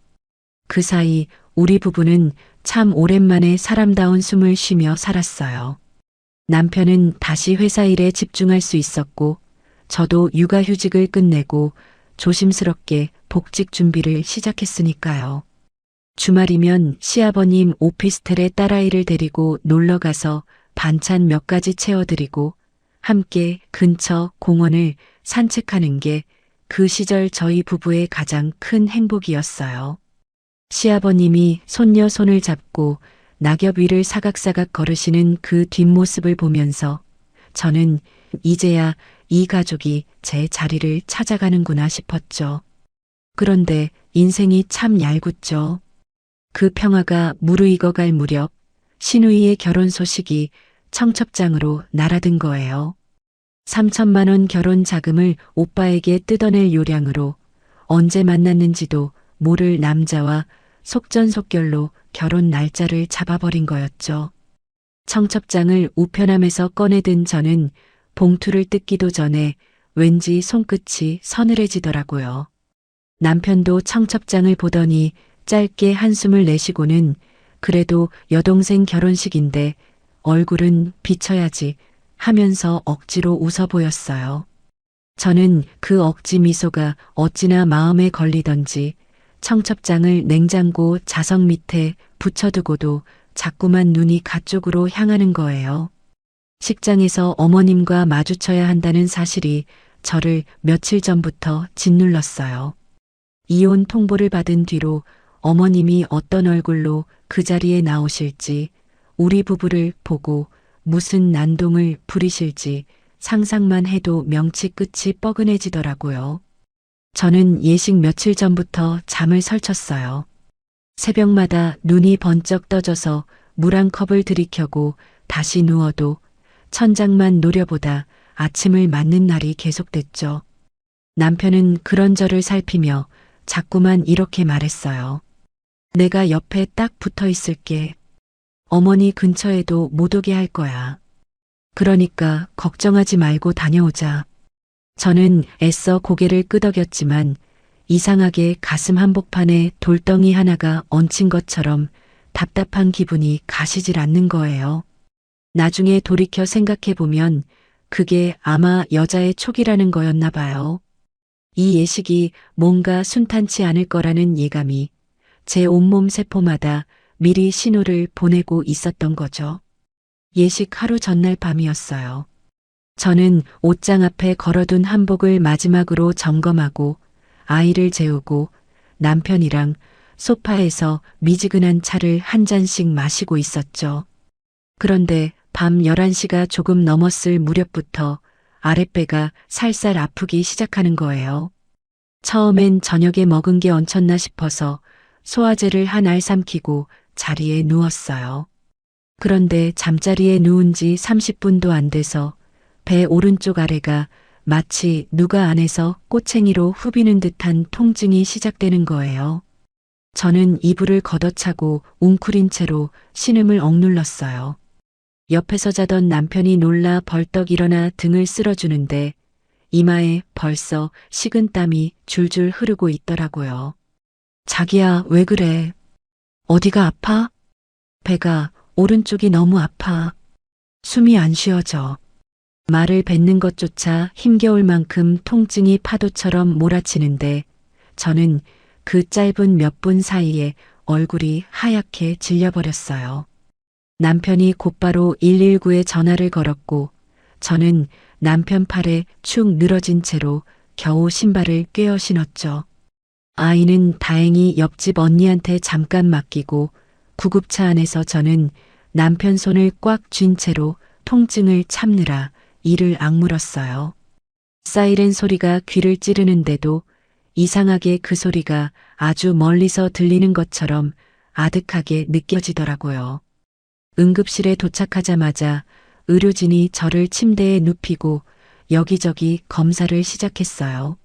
그 사이 우리 부부는 참 오랜만에 사람다운 숨을 쉬며 살았어요. 남편은 다시 회사 일에 집중할 수 있었고 저도 육아휴직을 끝내고 조심스럽게 복직 준비를 시작했으니까요. 주말이면 시아버님 오피스텔에 딸아이를 데리고 놀러가서 반찬 몇 가지 채워드리고 함께 근처 공원을 산책하는 게 그 시절 저희 부부의 가장 큰 행복이었어요. 시아버님이 손녀 손을 잡고 낙엽 위를 사각사각 걸으시는 그 뒷모습을 보면서 저는 이제야 이 가족이 제 자리를 찾아가는구나 싶었죠. 그런데 인생이 참 얄궂죠. 그 평화가 무르익어갈 무렵 시누이의 결혼 소식이 청첩장으로 날아든 거예요. 3천만 원 결혼 자금을 오빠에게 뜯어낼 요량으로 언제 만났는지도 모를 남자와 속전속결로 결혼 날짜를 잡아버린 거였죠. 청첩장을 우편함에서 꺼내든 저는 봉투를 뜯기도 전에 왠지 손끝이 서늘해지더라고요. 남편도 청첩장을 보더니 짧게 한숨을 내쉬고는 그래도 여동생 결혼식인데 얼굴은 비춰야지 하면서 억지로 웃어 보였어요. 저는 그 억지 미소가 어찌나 마음에 걸리던지 청첩장을 냉장고 자석 밑에 붙여두고도 자꾸만 눈이 가쪽으로 향하는 거예요. 식장에서 어머님과 마주쳐야 한다는 사실이 저를 며칠 전부터 짓눌렀어요. 이혼 통보를 받은 뒤로 어머님이 어떤 얼굴로 그 자리에 나오실지, 우리 부부를 보고 무슨 난동을 부리실지 상상만 해도 명치 끝이 뻐근해지더라고요. 저는 예식 며칠 전부터 잠을 설쳤어요. 새벽마다 눈이 번쩍 떠져서 물 한 컵을 들이켜고 다시 누워도 천장만 노려보다 아침을 맞는 날이 계속됐죠. 남편은 그런 저를 살피며 자꾸만 이렇게 말했어요. 내가 옆에 딱 붙어 있을게. 어머니 근처에도 못 오게 할 거야. 그러니까 걱정하지 말고 다녀오자. 저는 애써 고개를 끄덕였지만 이상하게 가슴 한복판에 돌덩이 하나가 얹힌 것처럼 답답한 기분이 가시질 않는 거예요. 나중에 돌이켜 생각해보면 그게 아마 여자의 촉이라는 거였나 봐요. 이 예식이 뭔가 순탄치 않을 거라는 예감이 제 온몸 세포마다 미리 신호를 보내고 있었던 거죠. 예식 하루 전날 밤이었어요. 저는 옷장 앞에 걸어둔 한복을 마지막으로 점검하고 아이를 재우고 남편이랑 소파에서 미지근한 차를 한 잔씩 마시고 있었죠. 그런데 밤 11시가 조금 넘었을 무렵부터 아랫배가 살살 아프기 시작하는 거예요. 처음엔 저녁에 먹은 게 얹혔나 싶어서 소화제를 한 알 삼키고 자리에 누웠어요. 그런데 잠자리에 누운 지 30분도 안 돼서 배 오른쪽 아래가 마치 누가 안에서 꼬챙이로 후비는 듯한 통증이 시작되는 거예요. 저는 이불을 걷어차고 웅크린 채로 신음을 억눌렀어요. 옆에서 자던 남편이 놀라 벌떡 일어나 등을 쓸어주는데 이마에 벌써 식은땀이 줄줄 흐르고 있더라고요. 자기야, 왜 그래? 어디가 아파? 배가 오른쪽이 너무 아파. 숨이 안 쉬어져. 말을 뱉는 것조차 힘겨울 만큼 통증이 파도처럼 몰아치는데 저는 그 짧은 몇 분 사이에 얼굴이 하얗게 질려버렸어요. 남편이 곧바로 119에 전화를 걸었고 저는 남편 팔에 축 늘어진 채로 겨우 신발을 꿰어 신었죠. 아이는 다행히 옆집 언니한테 잠깐 맡기고 구급차 안에서 저는 남편 손을 꽉 쥔 채로 통증을 참느라 이를 악물었어요. 사이렌 소리가 귀를 찌르는데도 이상하게 그 소리가 아주 멀리서 들리는 것처럼 아득하게 느껴지더라고요. 응급실에 도착하자마자 의료진이 저를 침대에 눕히고 여기저기 검사를 시작했어요.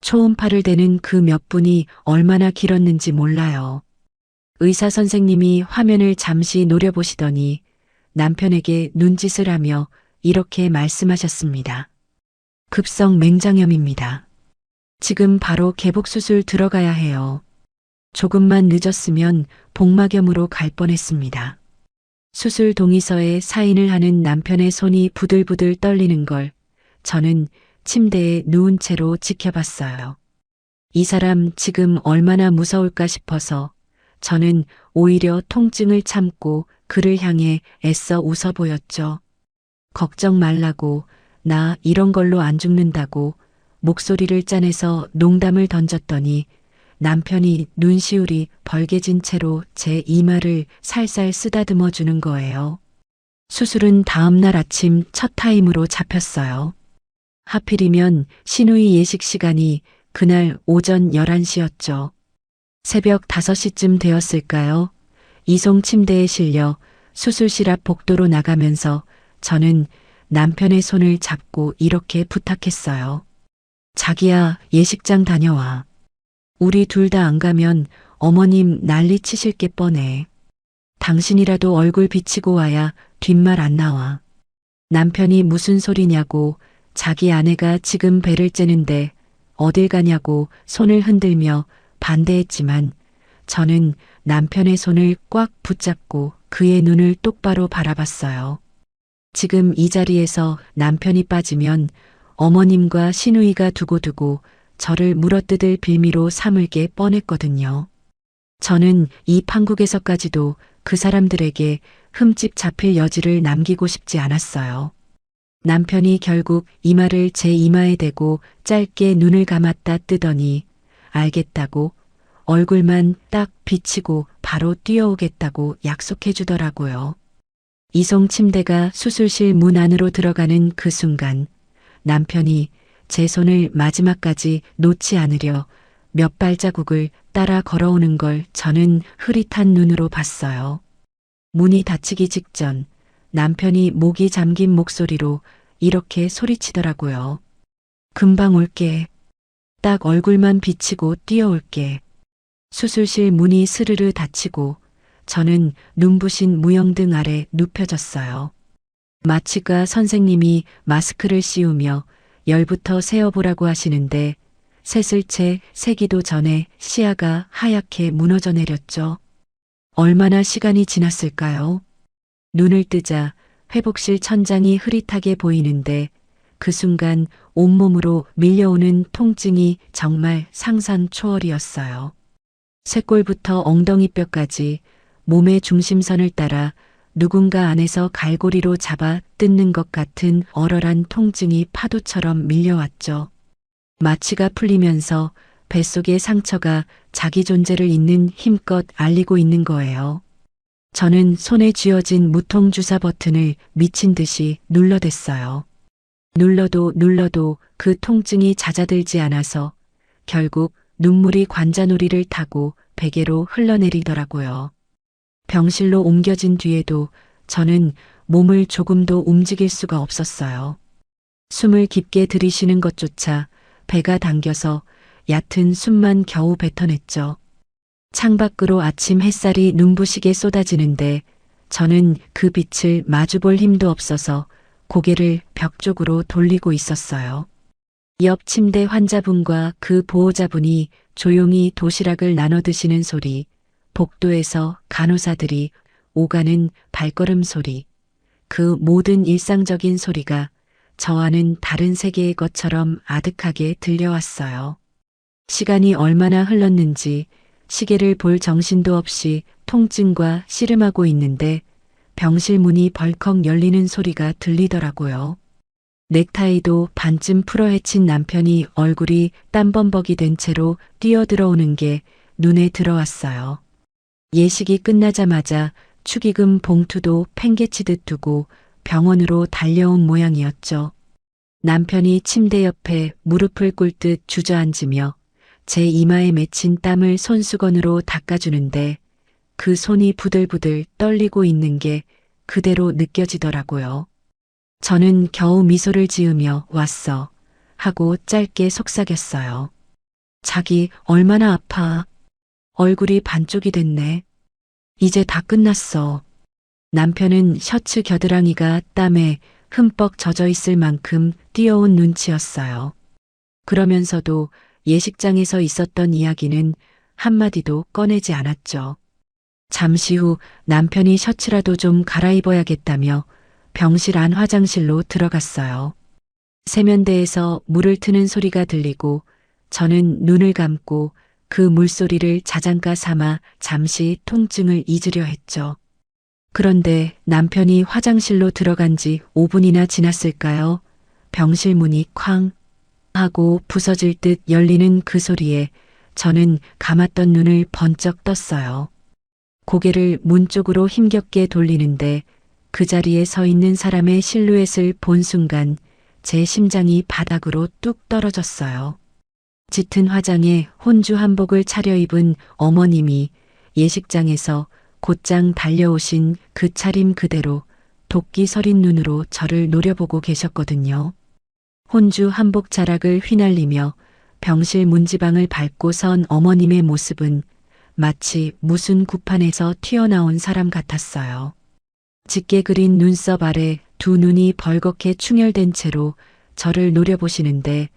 초음파를 대는 그 몇 분이 얼마나 길었는지 몰라요. 의사 선생님이 화면을 잠시 노려보시더니 남편에게 눈짓을 하며 이렇게 말씀하셨습니다. 급성 맹장염입니다. 지금 바로 개복수술 들어가야 해요. 조금만 늦었으면 복막염으로 갈 뻔했습니다. 수술 동의서에 사인을 하는 남편의 손이 부들부들 떨리는 걸 저는 침대에 누운 채로 지켜봤어요. 이 사람 지금 얼마나 무서울까 싶어서 저는 오히려 통증을 참고 그를 향해 애써 웃어 보였죠. 걱정 말라고, 나 이런 걸로 안 죽는다고 목소리를 짜내서 농담을 던졌더니 남편이 눈시울이 벌개진 채로 제 이마를 살살 쓰다듬어 주는 거예요. 수술은 다음 날 아침 첫 타임으로 잡혔어요. 하필이면 신우이 예식 시간이 그날 오전 11시였죠. 새벽 5시쯤 되었을까요? 이송 침대에 실려 수술실 앞 복도로 나가면서 저는 남편의 손을 잡고 이렇게 부탁했어요. 자기야, 예식장 다녀와. 우리 둘 다 안 가면 어머님 난리 치실 게 뻔해. 당신이라도 얼굴 비치고 와야 뒷말 안 나와. 남편이 무슨 소리냐고, 자기 아내가 지금 배를 째는데 어딜 가냐고 손을 흔들며 반대했지만 저는 남편의 손을 꽉 붙잡고 그의 눈을 똑바로 바라봤어요. 지금 이 자리에서 남편이 빠지면 어머님과 시누이가 두고두고 저를 물어뜯을 빌미로 삼을 게 뻔했거든요. 저는 이 판국에서까지도 그 사람들에게 흠집 잡힐 여지를 남기고 싶지 않았어요. 남편이 결국 이마를 제 이마에 대고 짧게 눈을 감았다 뜨더니 알겠다고 얼굴만 딱 비치고 바로 뛰어오겠다고 약속해 주더라고요. 이송 침대가 수술실 문 안으로 들어가는 그 순간 남편이 제 손을 마지막까지 놓지 않으려 몇 발자국을 따라 걸어오는 걸 저는 흐릿한 눈으로 봤어요. 문이 닫히기 직전 남편이 목이 잠긴 목소리로 이렇게 소리치더라고요. 금방 올게. 딱 얼굴만 비치고 뛰어올게. 수술실 문이 스르르 닫히고 저는 눈부신 무영등 아래 눕혀졌어요. 마취과 선생님이 마스크를 씌우며 열부터 세어보라고 하시는데 셋을 채 세기도 전에 시야가 하얗게 무너져 내렸죠. 얼마나 시간이 지났을까요? 눈을 뜨자 회복실 천장이 흐릿하게 보이는데 그 순간 온몸으로 밀려오는 통증이 정말 상상 초월이었어요. 쇄골부터 엉덩이뼈까지 몸의 중심선을 따라 누군가 안에서 갈고리로 잡아 뜯는 것 같은 얼얼한 통증이 파도처럼 밀려왔죠. 마취가 풀리면서 뱃속의 상처가 자기 존재를 있는 힘껏 알리고 있는 거예요. 저는 손에 쥐어진 무통주사 버튼을 미친 듯이 눌러댔어요. 눌러도 그 통증이 잦아들지 않아서 결국 눈물이 관자놀이를 타고 베개로 흘러내리더라고요. 병실로 옮겨진 뒤에도 저는 몸을 조금도 움직일 수가 없었어요. 숨을 깊게 들이쉬는 것조차 배가 당겨서 얕은 숨만 겨우 뱉어냈죠. 창밖으로 아침 햇살이 눈부시게 쏟아지는데 저는 그 빛을 마주볼 힘도 없어서 고개를 벽 쪽으로 돌리고 있었어요. 옆 침대 환자분과 그 보호자분이 조용히 도시락을 나눠 드시는 소리, 복도에서 간호사들이 오가는 발걸음 소리, 그 모든 일상적인 소리가 저와는 다른 세계의 것처럼 아득하게 들려왔어요. 시간이 얼마나 흘렀는지 시계를 볼 정신도 없이 통증과 씨름하고 있는데 병실 문이 벌컥 열리는 소리가 들리더라고요. 넥타이도 반쯤 풀어헤친 남편이 얼굴이 땀범벅이 된 채로 뛰어들어오는 게 눈에 들어왔어요. 예식이 끝나자마자 축의금 봉투도 팽개치듯 두고 병원으로 달려온 모양이었죠. 남편이 침대 옆에 무릎을 꿇듯 주저앉으며 제 이마에 맺힌 땀을 손수건으로 닦아주는데 그 손이 부들부들 떨리고 있는 게 그대로 느껴지더라고요. 저는 겨우 미소를 지으며 왔어 하고 짧게 속삭였어요. 자기 얼마나 아파. 얼굴이 반쪽이 됐네. 이제 다 끝났어. 남편은 셔츠 겨드랑이가 땀에 흠뻑 젖어 있을 만큼 뛰어온 눈치였어요. 그러면서도 예식장에서 있었던 이야기는 한마디도 꺼내지 않았죠. 잠시 후 남편이 셔츠라도 좀 갈아입어야겠다며 병실 안 화장실로 들어갔어요. 세면대에서 물을 트는 소리가 들리고 저는 눈을 감고 그 물소리를 자장가 삼아 잠시 통증을 잊으려 했죠. 그런데 남편이 화장실로 들어간 지 5분이나 지났을까요? 병실 문이 쾅 하고 부서질 듯 열리는 그 소리에 저는 감았던 눈을 번쩍 떴어요. 고개를 문 쪽으로 힘겹게 돌리는데 그 자리에 서 있는 사람의 실루엣을 본 순간 제 심장이 바닥으로 뚝 떨어졌어요. 짙은 화장에 혼주 한복을 차려입은 어머님이 예식장에서 곧장 달려오신 그 차림 그대로 도끼 서린 눈으로 저를 노려보고 계셨거든요. 혼주 한복 자락을 휘날리며 병실 문지방을 밟고 선 어머님의 모습은 마치 무슨 구판에서 튀어나온 사람 같았어요. 짙게 그린 눈썹 아래 두 눈이 벌겋게 충혈된 채로 저를 노려보시는데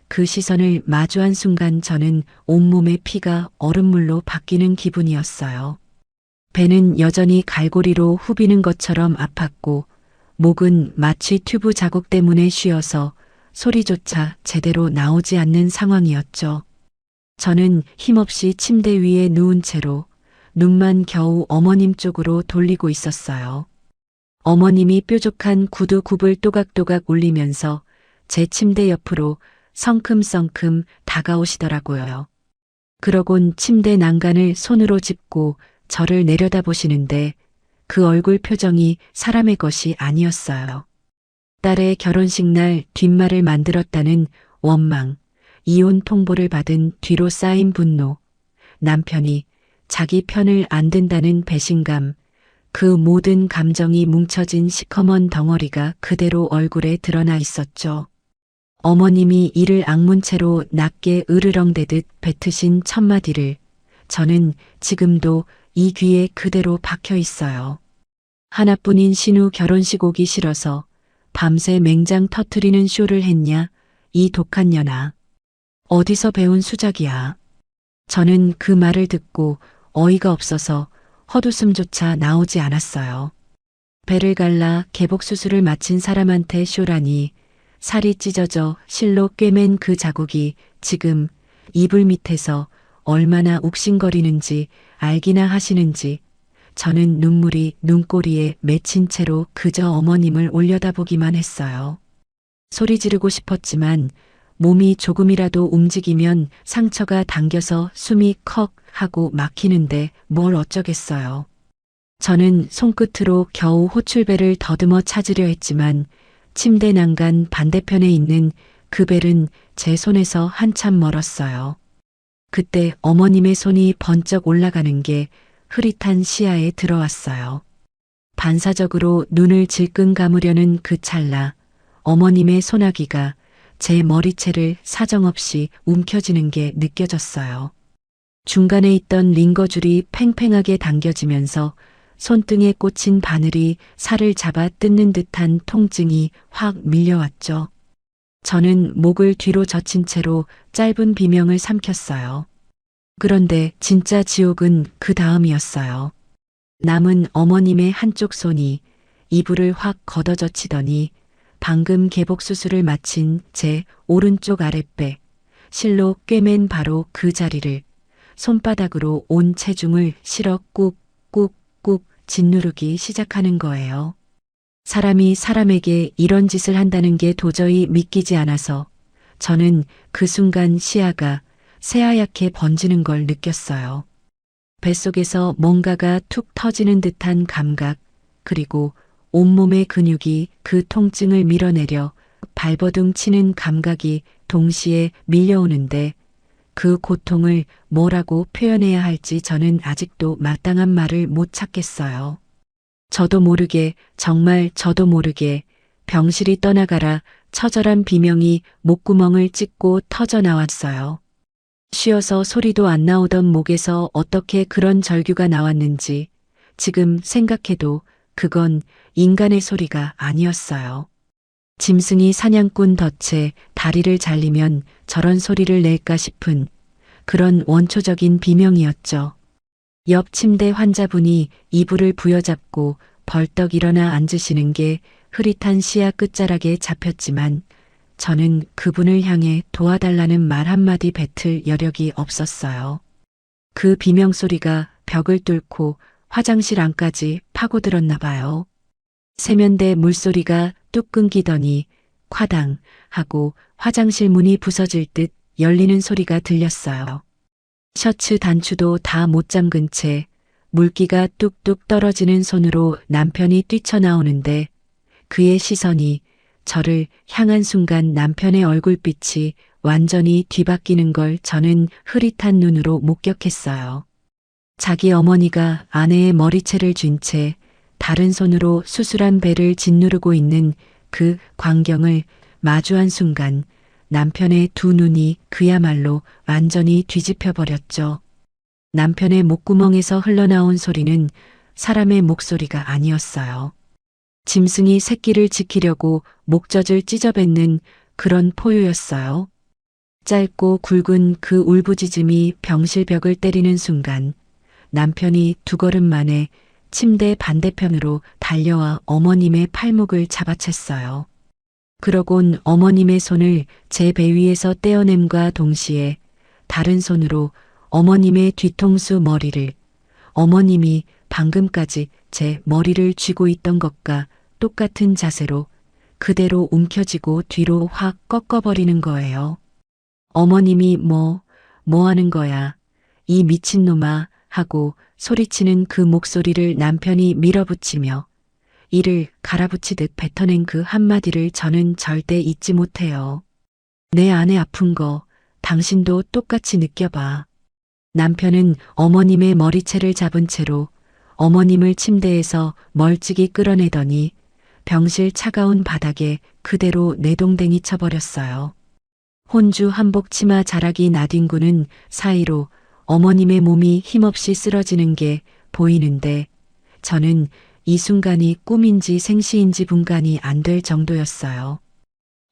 그 시선을 마주한 순간 저는 온몸의 피가 얼음물로 바뀌는 기분이었어요. 배는 여전히 갈고리로 후비는 것처럼 아팠고 목은 마취 튜브 자국 때문에 쉬어서 소리조차 제대로 나오지 않는 상황이었죠. 저는 힘없이 침대 위에 누운 채로 눈만 겨우 어머님 쪽으로 돌리고 있었어요. 어머님이 뾰족한 구두 굽을 또각또각 울리면서 제 침대 옆으로 성큼성큼 다가오시더라고요. 그러곤 침대 난간을 손으로 짚고 저를 내려다보시는데 그 얼굴 표정이 사람의 것이 아니었어요. 딸의 결혼식 날 뒷말을 만들었다는 원망, 이혼 통보를 받은 뒤로 쌓인 분노, 남편이 자기 편을 안 든다는 배신감, 그 모든 감정이 뭉쳐진 시커먼 덩어리가 그대로 얼굴에 드러나 있었죠. 어머님이 이를 악문채로 낮게 으르렁대듯 뱉으신 첫마디를 저는 지금도 이 귀에 그대로 박혀 있어요. 하나뿐인 신우 결혼식 오기 싫어서 밤새 맹장 터트리는 쇼를 했냐, 이 독한 년아. 어디서 배운 수작이야. 저는 그 말을 듣고 어이가 없어서 헛웃음조차 나오지 않았어요. 배를 갈라 개복 수술을 마친 사람한테 쇼라니 살이 찢어져 실로 꿰맨 그 자국이 지금 이불 밑에서 얼마나 욱신거리는지 알기나 하시는지 저는 눈물이 눈꼬리에 맺힌 채로 그저 어머님을 올려다보기만 했어요. 소리 지르고 싶었지만 몸이 조금이라도 움직이면 상처가 당겨서 숨이 컥 하고 막히는데 뭘 어쩌겠어요. 저는 손끝으로 겨우 호출벨을 더듬어 찾으려 했지만 침대 난간 반대편에 있는 그 벨은 제 손에서 한참 멀었어요. 그때 어머님의 손이 번쩍 올라가는 게 흐릿한 시야에 들어왔어요. 반사적으로 눈을 질끈 감으려는 그 찰나 어머님의 소나기가 제 머리채를 사정없이 움켜쥐는 게 느껴졌어요. 중간에 있던 링거줄이 팽팽하게 당겨지면서 손등에 꽂힌 바늘이 살을 잡아 뜯는 듯한 통증이 확 밀려왔죠. 저는 목을 뒤로 젖힌 채로 짧은 비명을 삼켰어요. 그런데 진짜 지옥은 그 다음이었어요. 남은 어머님의 한쪽 손이 이불을 확 걷어젖히더니 방금 개복 수술을 마친 제 오른쪽 아랫배, 실로 꿰맨 바로 그 자리를 손바닥으로 온 체중을 실어 꾹꾹꾹 짓누르기 시작하는 거예요. 사람이 사람에게 이런 짓을 한다는 게 도저히 믿기지 않아서 저는 그 순간 시야가 새하얗게 번지는 걸 느꼈어요. 뱃속에서 뭔가가 툭 터지는 듯한 감각, 그리고 온몸의 근육이 그 통증을 밀어내려 발버둥 치는 감각이 동시에 밀려오는데 그 고통을 뭐라고 표현해야 할지 저는 아직도 마땅한 말을 못 찾겠어요. 저도 모르게, 정말 저도 모르게 병실이 떠나가라 처절한 비명이 목구멍을 찢고 터져 나왔어요. 쉬어서 소리도 안 나오던 목에서 어떻게 그런 절규가 나왔는지 지금 생각해도 그건 인간의 소리가 아니었어요. 짐승이 사냥꾼 덫에 다리를 잘리면 저런 소리를 낼까 싶은 그런 원초적인 비명이었죠. 옆 침대 환자분이 이불을 부여잡고 벌떡 일어나 앉으시는 게 흐릿한 시야 끝자락에 잡혔지만 저는 그분을 향해 도와달라는 말 한마디 뱉을 여력이 없었어요. 그 비명 소리가 벽을 뚫고 화장실 안까지 파고들었나 봐요. 세면대 물소리가 뚝 끊기더니 콰당 하고 화장실 문이 부서질 듯 열리는 소리가 들렸어요. 셔츠 단추도 다 못 잠근 채 물기가 뚝뚝 떨어지는 손으로 남편이 뛰쳐나오는데 그의 시선이 저를 향한 순간 남편의 얼굴빛이 완전히 뒤바뀌는 걸 저는 흐릿한 눈으로 목격했어요. 자기 어머니가 아내의 머리채를 쥔 채 다른 손으로 수술한 배를 짓누르고 있는 그 광경을 마주한 순간 남편의 두 눈이 그야말로 완전히 뒤집혀 버렸죠. 남편의 목구멍에서 흘러나온 소리는 사람의 목소리가 아니었어요. 짐승이 새끼를 지키려고 목젖을 찢어뱉는 그런 포효였어요. 짧고 굵은 그 울부짖음이 병실 벽을 때리는 순간 남편이 두 걸음 만에 침대 반대편으로 달려와 어머님의 팔목을 잡아챘어요. 그러곤 어머님의 손을 제 배 위에서 떼어냄과 동시에 다른 손으로 어머님의 뒤통수 머리를, 어머님이 방금까지 제 머리를 쥐고 있던 것과 똑같은 자세로 그대로 움켜쥐고 뒤로 확 꺾어버리는 거예요. 어머님이 뭐 하는 거야. 이 미친놈아 하고 소리치는 그 목소리를 남편이 밀어붙이며 이를 갈아붙이듯 뱉어낸 그 한마디를 저는 절대 잊지 못해요. 내 안에 아픈 거 당신도 똑같이 느껴봐. 남편은 어머님의 머리채를 잡은 채로 어머님을 침대에서 멀찍이 끌어내더니 병실 차가운 바닥에 그대로 내동댕이 쳐버렸어요. 혼주 한복 치마 자락이 나뒹구는 사이로 어머님의 몸이 힘없이 쓰러지는 게 보이는데 저는 이 순간이 꿈인지 생시인지 분간이 안 될 정도였어요.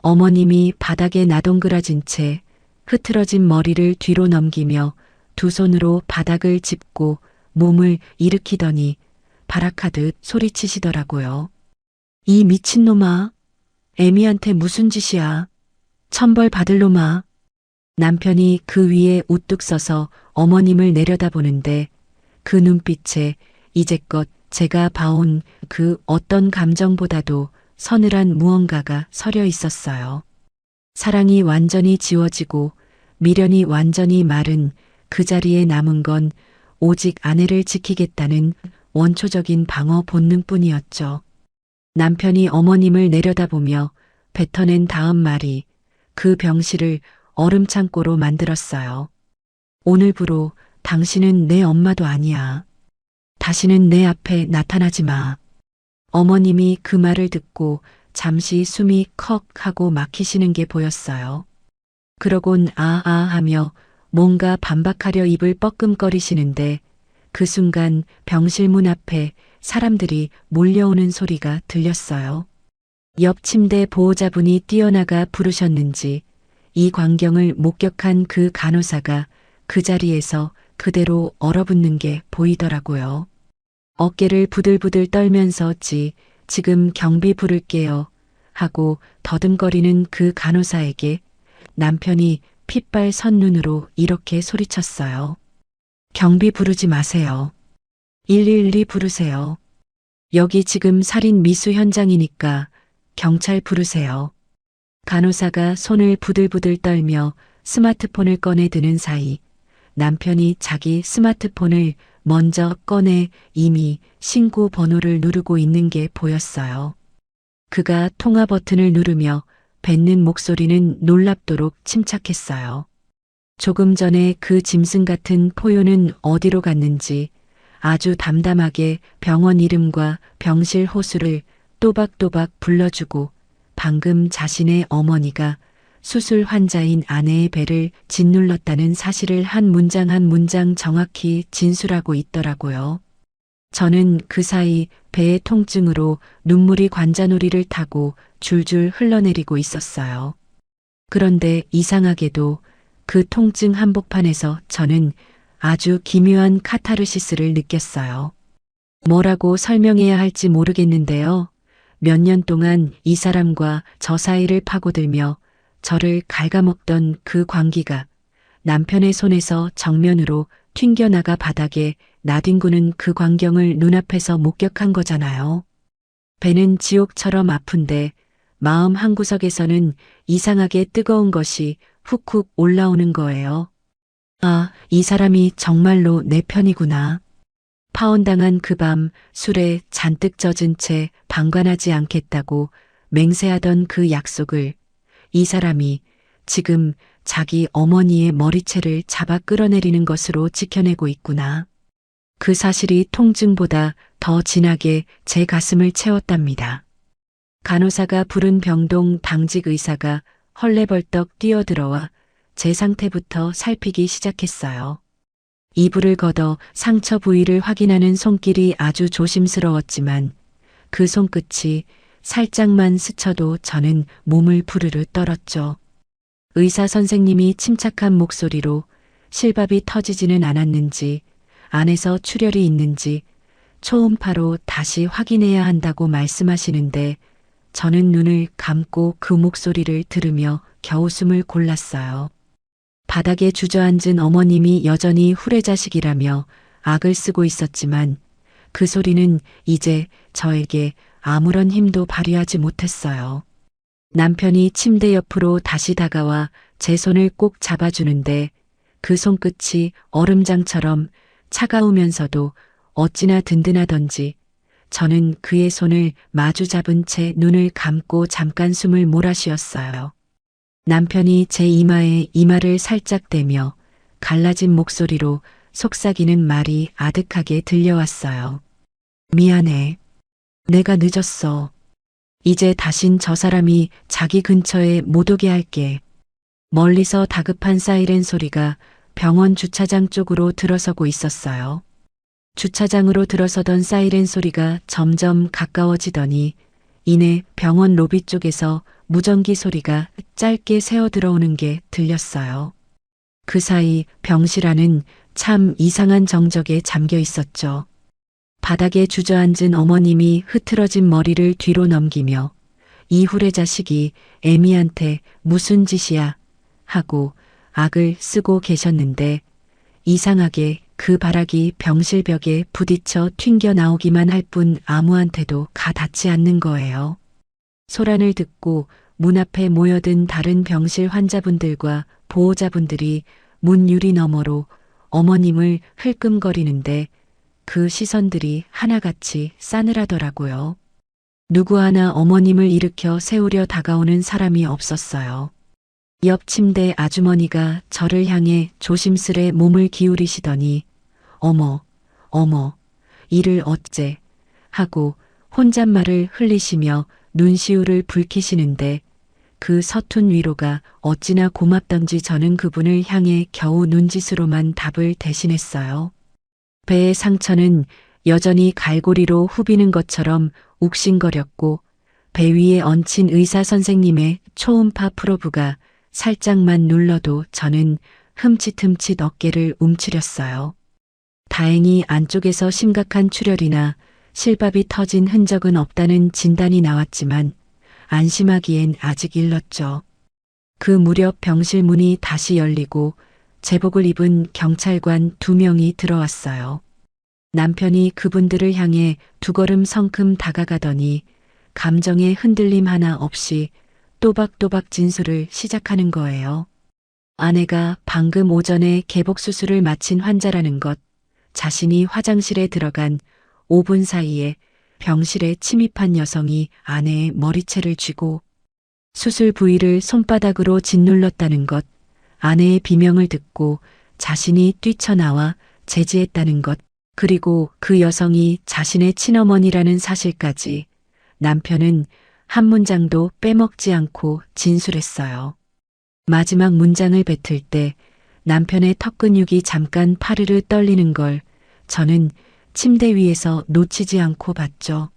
어머님이 바닥에 나동그라진 채 흐트러진 머리를 뒤로 넘기며 두 손으로 바닥을 짚고 몸을 일으키더니 발악하듯 소리치시더라고요. 이 미친놈아, 애미한테 무슨 짓이야. 천벌 받을 놈아. 남편이 그 위에 우뚝 서서 어머님을 내려다보는데 그 눈빛에 이제껏 제가 봐온 그 어떤 감정보다도 서늘한 무언가가 서려 있었어요. 사랑이 완전히 지워지고 미련이 완전히 마른 그 자리에 남은 건 오직 아내를 지키겠다는 원초적인 방어 본능뿐이었죠. 남편이 어머님을 내려다보며 뱉어낸 다음 말이 그 병실을 얼음창고로 만들었어요. 오늘부로 당신은 내 엄마도 아니야. 다시는 내 앞에 나타나지 마. 어머님이 그 말을 듣고 잠시 숨이 컥 하고 막히시는 게 보였어요. 그러곤 아아 하며 뭔가 반박하려 입을 뻐끔거리시는데 그 순간 병실 문 앞에 사람들이 몰려오는 소리가 들렸어요. 옆 침대 보호자분이 뛰어나가 부르셨는지 이 광경을 목격한 그 간호사가 그 자리에서 그대로 얼어붙는 게 보이더라고요. 어깨를 부들부들 떨면서 지금 경비 부를게요 하고 더듬거리는 그 간호사에게 남편이 핏발 선 눈으로 이렇게 소리쳤어요. 경비 부르지 마세요. 112 부르세요. 여기 지금 살인 미수 현장이니까 경찰 부르세요. 간호사가 손을 부들부들 떨며 스마트폰을 꺼내 드는 사이 남편이 자기 스마트폰을 먼저 꺼내 이미 신고 번호를 누르고 있는 게 보였어요. 그가 통화 버튼을 누르며 뱉는 목소리는 놀랍도록 침착했어요. 조금 전에 그 짐승 같은 포효는 어디로 갔는지 아주 담담하게 병원 이름과 병실 호수를 또박또박 불러주고 방금 자신의 어머니가 수술 환자인 아내의 배를 짓눌렀다는 사실을 한 문장 한 문장 정확히 진술하고 있더라고요. 저는 그 사이 배의 통증으로 눈물이 관자놀이를 타고 줄줄 흘러내리고 있었어요. 그런데 이상하게도 그 통증 한복판에서 저는 아주 기묘한 카타르시스를 느꼈어요. 뭐라고 설명해야 할지 모르겠는데요. 몇 년 동안 이 사람과 저 사이를 파고들며 저를 갉아먹던 그 광기가 남편의 손에서 정면으로 튕겨나가 바닥에 나뒹구는 그 광경을 눈앞에서 목격한 거잖아요. 배는 지옥처럼 아픈데 마음 한구석에서는 이상하게 뜨거운 것이 훅훅 올라오는 거예요. 아, 이 사람이 정말로 내 편이구나. 파혼당한 그 밤 술에 잔뜩 젖은 채 방관하지 않겠다고 맹세하던 그 약속을 이 사람이 지금 자기 어머니의 머리채를 잡아 끌어내리는 것으로 지켜내고 있구나. 그 사실이 통증보다 더 진하게 제 가슴을 채웠답니다. 간호사가 부른 병동 당직 의사가 헐레벌떡 뛰어들어와 제 상태부터 살피기 시작했어요. 이불을 걷어 상처 부위를 확인하는 손길이 아주 조심스러웠지만 그 손끝이 살짝만 스쳐도 저는 몸을 부르르 떨었죠. 의사 선생님이 침착한 목소리로 실밥이 터지지는 않았는지 안에서 출혈이 있는지 초음파로 다시 확인해야 한다고 말씀하시는데 저는 눈을 감고 그 목소리를 들으며 겨우 숨을 골랐어요. 바닥에 주저앉은 어머님이 여전히 후레자식이라며 악을 쓰고 있었지만 그 소리는 이제 저에게 아무런 힘도 발휘하지 못했어요. 남편이 침대 옆으로 다시 다가와 제 손을 꼭 잡아주는데 그 손끝이 얼음장처럼 차가우면서도 어찌나 든든하던지 저는 그의 손을 마주 잡은 채 눈을 감고 잠깐 숨을 몰아쉬었어요. 남편이 제 이마에 이마를 살짝 대며 갈라진 목소리로 속삭이는 말이 아득하게 들려왔어요. 미안해. 내가 늦었어. 이제 다신 저 사람이 자기 근처에 못 오게 할게. 멀리서 다급한 사이렌 소리가 병원 주차장 쪽으로 들어서고 있었어요. 주차장으로 들어서던 사이렌 소리가 점점 가까워지더니 이내 병원 로비 쪽에서 무전기 소리가 짧게 새어 들어오는 게 들렸어요. 그 사이 병실 안은 참 이상한 정적에 잠겨 있었죠. 바닥에 주저앉은 어머님이 흐트러진 머리를 뒤로 넘기며 이 후레자식이 애미한테 무슨 짓이야 하고 악을 쓰고 계셨는데 이상하게 그 발악이 병실 벽에 부딪혀 튕겨 나오기만 할 뿐 아무한테도 가 닿지 않는 거예요. 소란을 듣고 문 앞에 모여든 다른 병실 환자분들과 보호자분들이 문 유리 너머로 어머님을 흘끔거리는데 그 시선들이 하나같이 싸늘하더라고요. 누구 하나 어머님을 일으켜 세우려 다가오는 사람이 없었어요. 옆 침대 아주머니가 저를 향해 조심스레 몸을 기울이시더니 어머, 이를 어째 하고 혼잣말을 흘리시며 눈시울을 붉히시는데 그 서툰 위로가 어찌나 고맙던지 저는 그분을 향해 겨우 눈짓으로만 답을 대신했어요. 배의 상처는 여전히 갈고리로 후비는 것처럼 욱신거렸고 배 위에 얹힌 의사 선생님의 초음파 프로브가 살짝만 눌러도 저는 흠칫흠칫 어깨를 움츠렸어요. 다행히 안쪽에서 심각한 출혈이나 실밥이 터진 흔적은 없다는 진단이 나왔지만 안심하기엔 아직 일렀죠. 그 무렵 병실 문이 다시 열리고 제복을 입은 경찰관 2명이 들어왔어요. 남편이 그분들을 향해 2걸음 성큼 다가가더니 감정의 흔들림 하나 없이 또박또박 진술을 시작하는 거예요. 아내가 방금 오전에 개복 수술을 마친 환자라는 것, 자신이 화장실에 들어간 5분 사이에 병실에 침입한 여성이 아내의 머리채를 쥐고 수술 부위를 손바닥으로 짓눌렀다는 것, 아내의 비명을 듣고 자신이 뛰쳐나와 제지했다는 것, 그리고 그 여성이 자신의 친어머니라는 사실까지 남편은 한 문장도 빼먹지 않고 진술했어요. 마지막 문장을 뱉을 때 남편의 턱 근육이 잠깐 파르르 떨리는 걸 저는 침대 위에서 놓치지 않고 봤죠.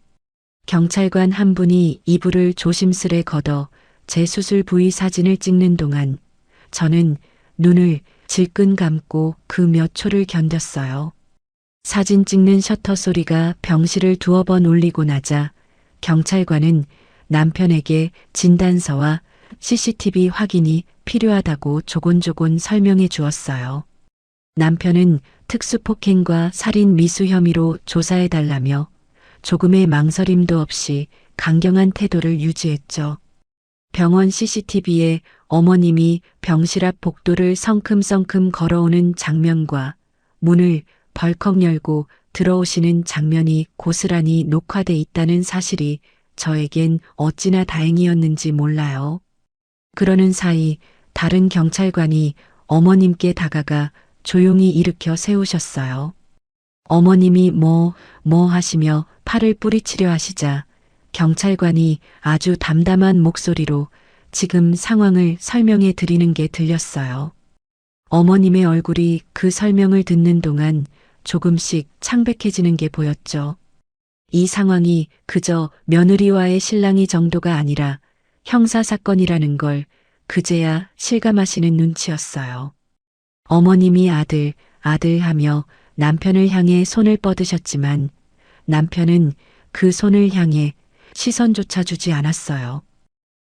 경찰관 한 분이 이불을 조심스레 걷어 제 수술 부위 사진을 찍는 동안 저는 눈을 질끈 감고 그 몇 초를 견뎠어요. 사진 찍는 셔터 소리가 병실을 2번 울리고 나자 경찰관은 남편에게 진단서와 CCTV 확인이 필요하다고 조곤조곤 설명해 주었어요. 남편은 특수폭행과 살인 미수 혐의로 조사해달라며 조금의 망설임도 없이 강경한 태도를 유지했죠. 병원 CCTV에 어머님이 병실 앞 복도를 성큼성큼 걸어오는 장면과 문을 벌컥 열고 들어오시는 장면이 고스란히 녹화돼 있다는 사실이 저에겐 어찌나 다행이었는지 몰라요. 그러는 사이 다른 경찰관이 어머님께 다가가 조용히 일으켜 세우셨어요. 어머님이 뭐 하시며 팔을 뿌리치려 하시자 경찰관이 아주 담담한 목소리로 지금 상황을 설명해 드리는 게 들렸어요. 어머님의 얼굴이 그 설명을 듣는 동안 조금씩 창백해지는 게 보였죠. 이 상황이 그저 며느리와의 실랑이 정도가 아니라 형사사건이라는 걸 그제야 실감하시는 눈치였어요. 어머님이 아들 하며 남편을 향해 손을 뻗으셨지만 남편은 그 손을 향해 시선조차 주지 않았어요.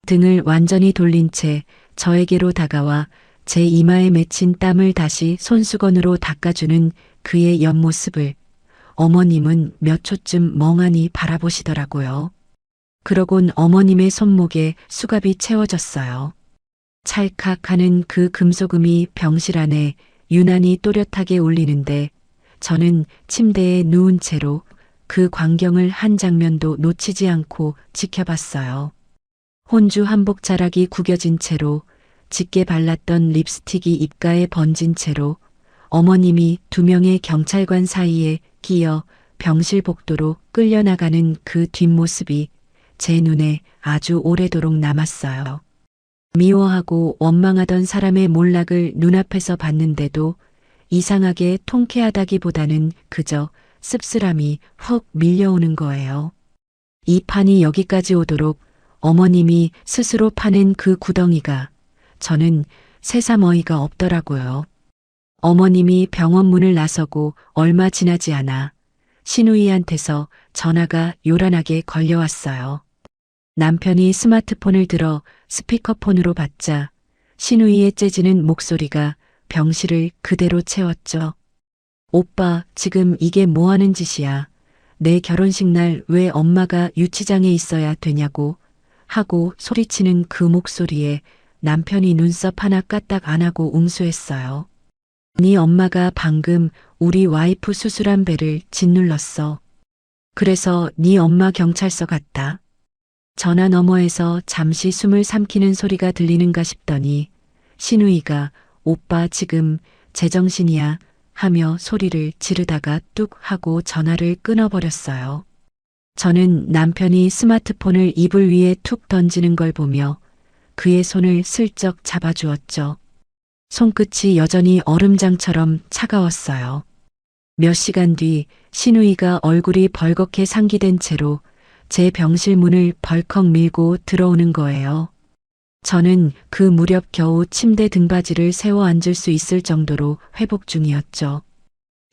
등을 완전히 돌린 채 저에게로 다가와 제 이마에 맺힌 땀을 다시 손수건으로 닦아주는 그의 옆모습을 어머님은 몇 초쯤 멍하니 바라보시더라고요. 그러곤 어머님의 손목에 수갑이 채워졌어요. 찰칵 하는 그 금소금이 병실 안에 유난히 또렷하게 울리는데 저는 침대에 누운 채로 그 광경을 한 장면도 놓치지 않고 지켜봤어요. 혼주 한복 자락이 구겨진 채로 짙게 발랐던 립스틱이 입가에 번진 채로 어머님이 2명의 경찰관 사이에 끼어 병실 복도로 끌려나가는 그 뒷모습이 제 눈에 아주 오래도록 남았어요. 미워하고 원망하던 사람의 몰락을 눈앞에서 봤는데도 이상하게 통쾌하다기보다는 그저 씁쓸함이 훅 밀려오는 거예요. 이 판이 여기까지 오도록 어머님이 스스로 파낸 그 구덩이가 저는 새삼 어이가 없더라고요. 어머님이 병원 문을 나서고 얼마 지나지 않아 신우이한테서 전화가 요란하게 걸려왔어요. 남편이 스마트폰을 들어 스피커폰으로 받자 신우이의 째지는 목소리가 병실을 그대로 채웠죠. 오빠, 지금 이게 뭐 하는 짓이야? 내 결혼식 날 왜 엄마가 유치장에 있어야 되냐고 하고 소리치는 그 목소리에 남편이 눈썹 하나 까딱 안 하고 웅수했어요. 네 엄마가 방금 우리 와이프 수술한 배를 짓눌렀어. 그래서 네 엄마 경찰서 갔다. 전화 너머에서 잠시 숨을 삼키는 소리가 들리는가 싶더니 신우이가 오빠 지금 제정신이야 하며 소리를 지르다가 뚝 하고 전화를 끊어버렸어요. 저는 남편이 스마트폰을 이불 위에 툭 던지는 걸 보며 그의 손을 슬쩍 잡아주었죠. 손끝이 여전히 얼음장처럼 차가웠어요. 몇 시간 뒤 신우이가 얼굴이 벌겋게 상기된 채로 제 병실 문을 벌컥 밀고 들어오는 거예요. 저는 그 무렵 겨우 침대 등받이를 세워 앉을 수 있을 정도로 회복 중이었죠.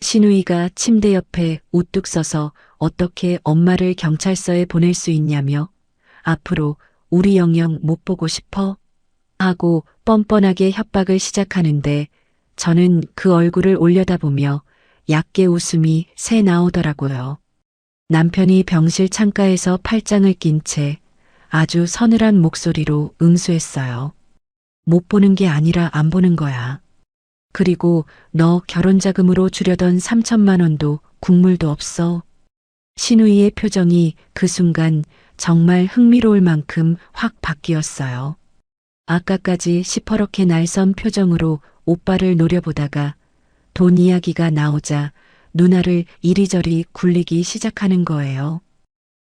신우이가 침대 옆에 우뚝 서서 어떻게 엄마를 경찰서에 보낼 수 있냐며 앞으로 우리 영영 못 보고 싶어? 하고 뻔뻔하게 협박을 시작하는데 저는 그 얼굴을 올려다보며 얕게 웃음이 새 나오더라고요. 남편이 병실 창가에서 팔짱을 낀 채 아주 서늘한 목소리로 응수했어요. 못 보는 게 아니라 안 보는 거야. 그리고 너 결혼자금으로 주려던 3천만 원도 국물도 없어. 신우이의 표정이 그 순간 정말 흥미로울 만큼 확 바뀌었어요. 아까까지 시퍼렇게 날선 표정으로 오빠를 노려보다가 돈 이야기가 나오자 누나를 이리저리 굴리기 시작하는 거예요.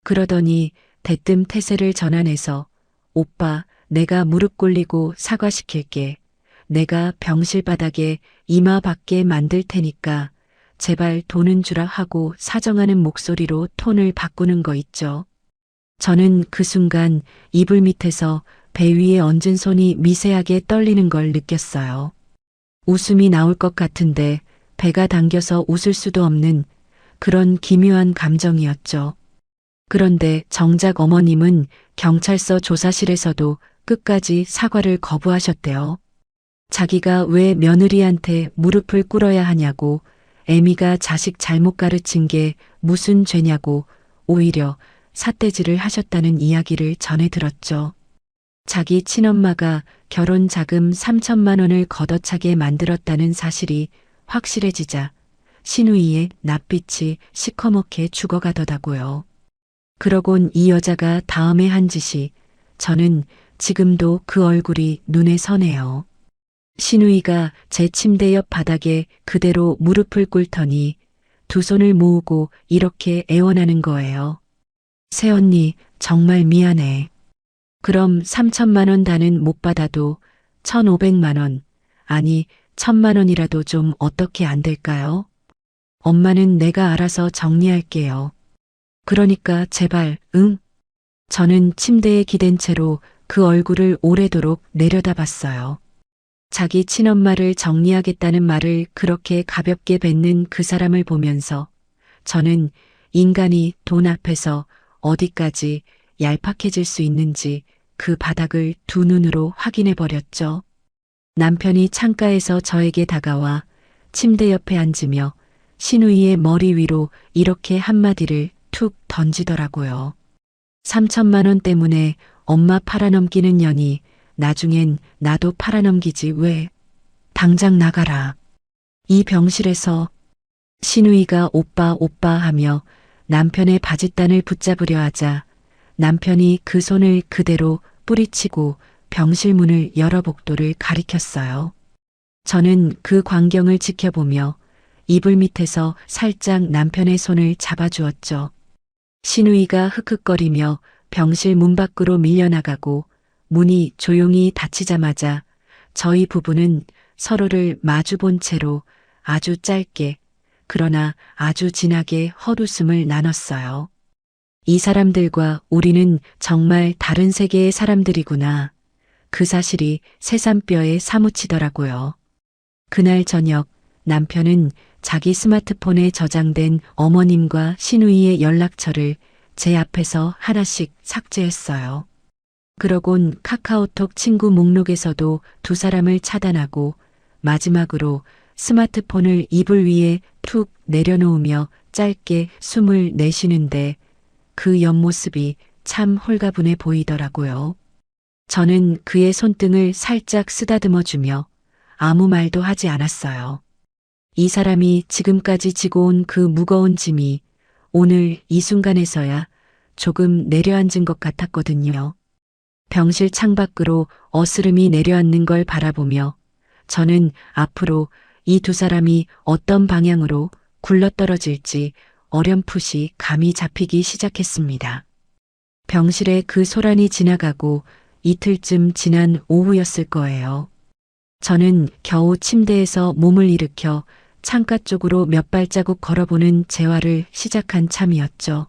그러더니 대뜸 태세를 전환해서 오빠 내가 무릎 꿇리고 사과시킬게. 내가 병실 바닥에 이마 받게 만들 테니까 제발 돈은 주라 하고 사정하는 목소리로 톤을 바꾸는 거 있죠. 저는 그 순간 이불 밑에서 배 위에 얹은 손이 미세하게 떨리는 걸 느꼈어요. 웃음이 나올 것 같은데 배가 당겨서 웃을 수도 없는 그런 기묘한 감정이었죠. 그런데 정작 어머님은 경찰서 조사실에서도 끝까지 사과를 거부하셨대요. 자기가 왜 며느리한테 무릎을 꿇어야 하냐고, 애미가 자식 잘못 가르친 게 무슨 죄냐고 오히려 삿대질을 하셨다는 이야기를 전해 들었죠. 자기 친엄마가 결혼 자금 3천만 원을 걷어차게 만들었다는 사실이 확실해지자 신우이의 낯빛이 시커멓게 죽어가더라고요. 그러곤 이 여자가 다음에 한 짓이 저는 지금도 그 얼굴이 눈에 선해요. 신우이가 제 침대 옆 바닥에 그대로 무릎을 꿇더니 두 손을 모으고 이렇게 애원하는 거예요. 새언니 정말 미안해. 그럼 3천만 원 다는 못 받아도 1,500만 원, 아니 1,000만 원이라도 좀 어떻게 안 될까요? 엄마는 내가 알아서 정리할게요. 그러니까 제발, 응? 저는 침대에 기댄 채로 그 얼굴을 오래도록 내려다봤어요. 자기 친엄마를 정리하겠다는 말을 그렇게 가볍게 뱉는 그 사람을 보면서 저는 인간이 돈 앞에서 어디까지 얄팍해질 수 있는지 그 바닥을 두 눈으로 확인해 버렸죠. 남편이 창가에서 저에게 다가와 침대 옆에 앉으며 신우이의 머리 위로 이렇게 한마디를 툭 던지더라고요. 3천만 원 때문에 엄마 팔아넘기는 년이 나중엔 나도 팔아넘기지 왜. 당장 나가라. 이 병실에서. 신우이가 오빠 오빠 하며 남편의 바짓단을 붙잡으려 하자 남편이 그 손을 그대로 뿌리치고 병실 문을 열어 복도를 가리켰어요. 저는 그 광경을 지켜보며 이불 밑에서 살짝 남편의 손을 잡아주었죠. 신우이가 흑흑거리며 병실 문 밖으로 밀려나가고 문이 조용히 닫히자마자 저희 부부는 서로를 마주본 채로 아주 짧게 그러나 아주 진하게 헛웃음을 나눴어요. 이 사람들과 우리는 정말 다른 세계의 사람들이구나. 그 사실이 새삼뼈에 사무치더라고요. 그날 저녁 남편은 자기 스마트폰에 저장된 어머님과 신우이의 연락처를 제 앞에서 하나씩 삭제했어요. 그러곤 카카오톡 친구 목록에서도 두 사람을 차단하고 마지막으로 스마트폰을 이불 위에 툭 내려놓으며 짧게 숨을 내쉬는데 그 옆모습이 참 홀가분해 보이더라고요. 저는 그의 손등을 살짝 쓰다듬어 주며 아무 말도 하지 않았어요. 이 사람이 지금까지 지고 온 그 무거운 짐이 오늘 이 순간에서야 조금 내려앉은 것 같았거든요. 병실 창밖으로 어스름이 내려앉는 걸 바라보며 저는 앞으로 이 두 사람이 어떤 방향으로 굴러떨어질지 어렴풋이 감이 잡히기 시작했습니다. 병실에 그 소란이 지나가고 이틀쯤 지난 오후였을 거예요. 저는 겨우 침대에서 몸을 일으켜 창가 쪽으로 몇 발자국 걸어보는 재활을 시작한 참이었죠.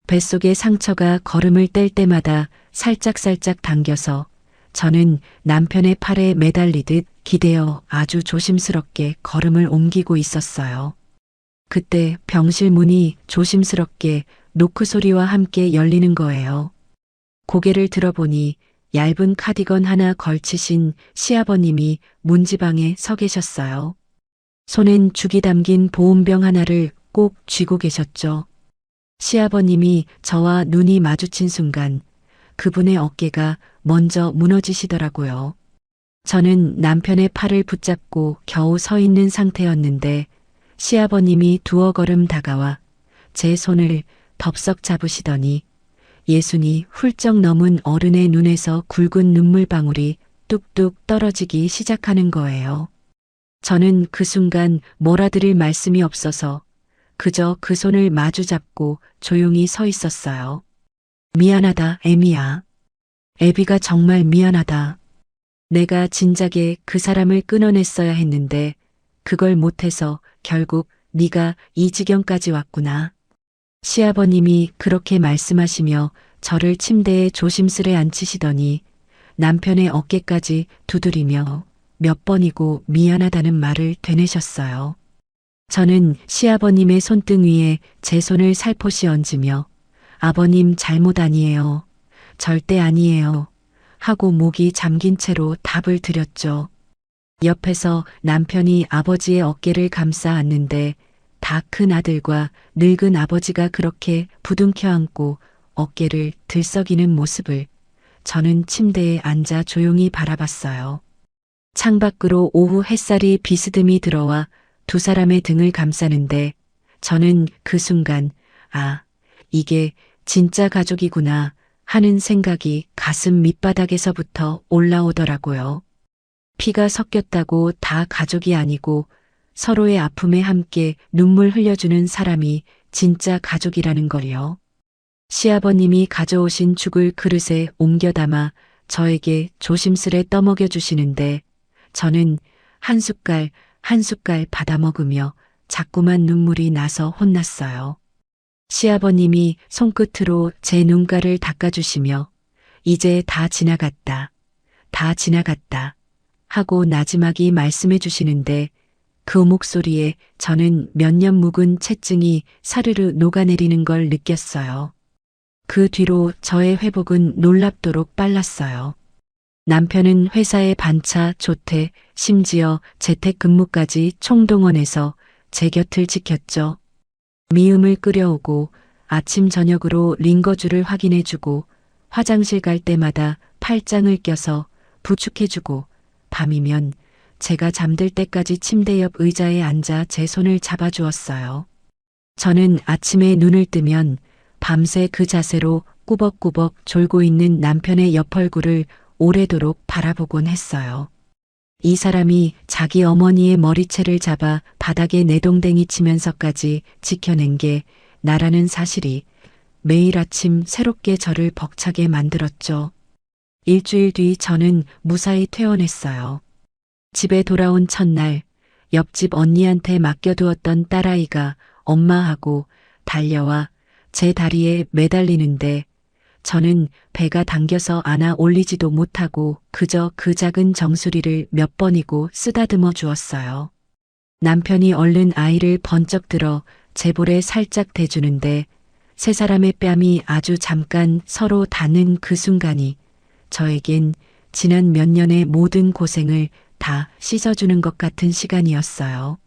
뱃속의 상처가 걸음을 뗄 때마다 살짝살짝 당겨서 저는 남편의 팔에 매달리듯 기대어 아주 조심스럽게 걸음을 옮기고 있었어요. 그때 병실 문이 조심스럽게 노크 소리와 함께 열리는 거예요. 고개를 들어보니 얇은 카디건 하나 걸치신 시아버님이 문지방에 서 계셨어요. 손엔 죽이 담긴 보온병 하나를 꼭 쥐고 계셨죠. 시아버님이 저와 눈이 마주친 순간 그분의 어깨가 먼저 무너지시더라고요. 저는 남편의 팔을 붙잡고 겨우 서 있는 상태였는데 시아버님이 두어 걸음 다가와 제 손을 덥석 잡으시더니 예순이 훌쩍 넘은 어른의 눈에서 굵은 눈물방울이 뚝뚝 떨어지기 시작하는 거예요. 저는 그 순간 몰아드릴 말씀이 없어서 그저 그 손을 마주 잡고 조용히 서 있었어요. 미안하다, 애미야. 애비가 정말 미안하다. 내가 진작에 그 사람을 끊어냈어야 했는데 그걸 못해서 결국 네가 이 지경까지 왔구나. 시아버님이 그렇게 말씀하시며 저를 침대에 조심스레 앉히시더니 남편의 어깨까지 두드리며 몇 번이고 미안하다는 말을 되뇌셨어요. 저는 시아버님의 손등 위에 제 손을 살포시 얹으며 아버님 잘못 아니에요. 절대 아니에요. 하고 목이 잠긴 채로 답을 드렸죠. 옆에서 남편이 아버지의 어깨를 감싸 안는데 다 큰 아들과 늙은 아버지가 그렇게 부둥켜 안고 어깨를 들썩이는 모습을 저는 침대에 앉아 조용히 바라봤어요. 창밖으로 오후 햇살이 비스듬히 들어와 두 사람의 등을 감싸는데 저는 그 순간 아, 이게 진짜 가족이구나 하는 생각이 가슴 밑바닥에서부터 올라오더라고요. 피가 섞였다고 다 가족이 아니고 서로의 아픔에 함께 눈물 흘려주는 사람이 진짜 가족이라는 걸요. 시아버님이 가져오신 죽을 그릇에 옮겨 담아 저에게 조심스레 떠먹여 주시는데 저는 한 숟갈 한 숟갈 받아 먹으며 자꾸만 눈물이 나서 혼났어요. 시아버님이 손끝으로 제 눈가를 닦아주시며 이제 다 지나갔다. 다 지나갔다. 하고 나지막이 말씀해 주시는데 그 목소리에 저는 몇 년 묵은 채증이 사르르 녹아내리는 걸 느꼈어요. 그 뒤로 저의 회복은 놀랍도록 빨랐어요. 남편은 회사의 반차, 조퇴, 심지어 재택근무까지 총동원해서 제 곁을 지켰죠. 미음을 끓여오고 아침 저녁으로 링거줄을 확인해주고 화장실 갈 때마다 팔짱을 껴서 부축해주고 밤이면 제가 잠들 때까지 침대 옆 의자에 앉아 제 손을 잡아주었어요. 저는 아침에 눈을 뜨면 밤새 그 자세로 꾸벅꾸벅 졸고 있는 남편의 옆 얼굴을 오래도록 바라보곤 했어요. 이 사람이 자기 어머니의 머리채를 잡아 바닥에 내동댕이 치면서까지 지켜낸 게 나라는 사실이 매일 아침 새롭게 저를 벅차게 만들었죠. 일주일 뒤 저는 무사히 퇴원했어요. 집에 돌아온 첫날 옆집 언니한테 맡겨두었던 딸아이가 엄마하고 달려와 제 다리에 매달리는데 저는 배가 당겨서 안아 올리지도 못하고 그저 그 작은 정수리를 몇 번이고 쓰다듬어 주었어요. 남편이 얼른 아이를 번쩍 들어 제 볼에 살짝 대주는데 세 사람의 뺨이 아주 잠깐 서로 닿는 그 순간이 저에겐 지난 몇 년의 모든 고생을 다 씻어주는 것 같은 시간이었어요.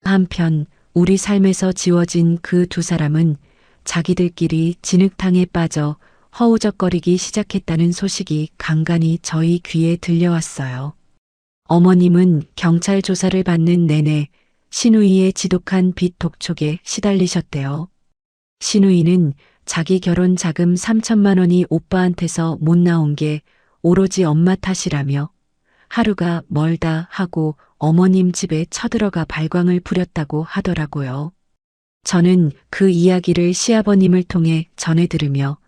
한편 우리 삶에서 지워진 그 두 사람은 자기들끼리 진흙탕에 빠져 허우적거리기 시작했다는 소식이 간간히 저희 귀에 들려왔어요. 어머님은 경찰 조사를 받는 내내 신우이의 지독한 빚 독촉에 시달리셨대요. 신우이는 자기 결혼 자금 3천만 원이 오빠한테서 못 나온 게 오로지 엄마 탓이라며 하루가 멀다 하고 어머님 집에 쳐들어가 발광을 부렸다고 하더라고요. 저는 그 이야기를 시아버님을 통해 전해 들으며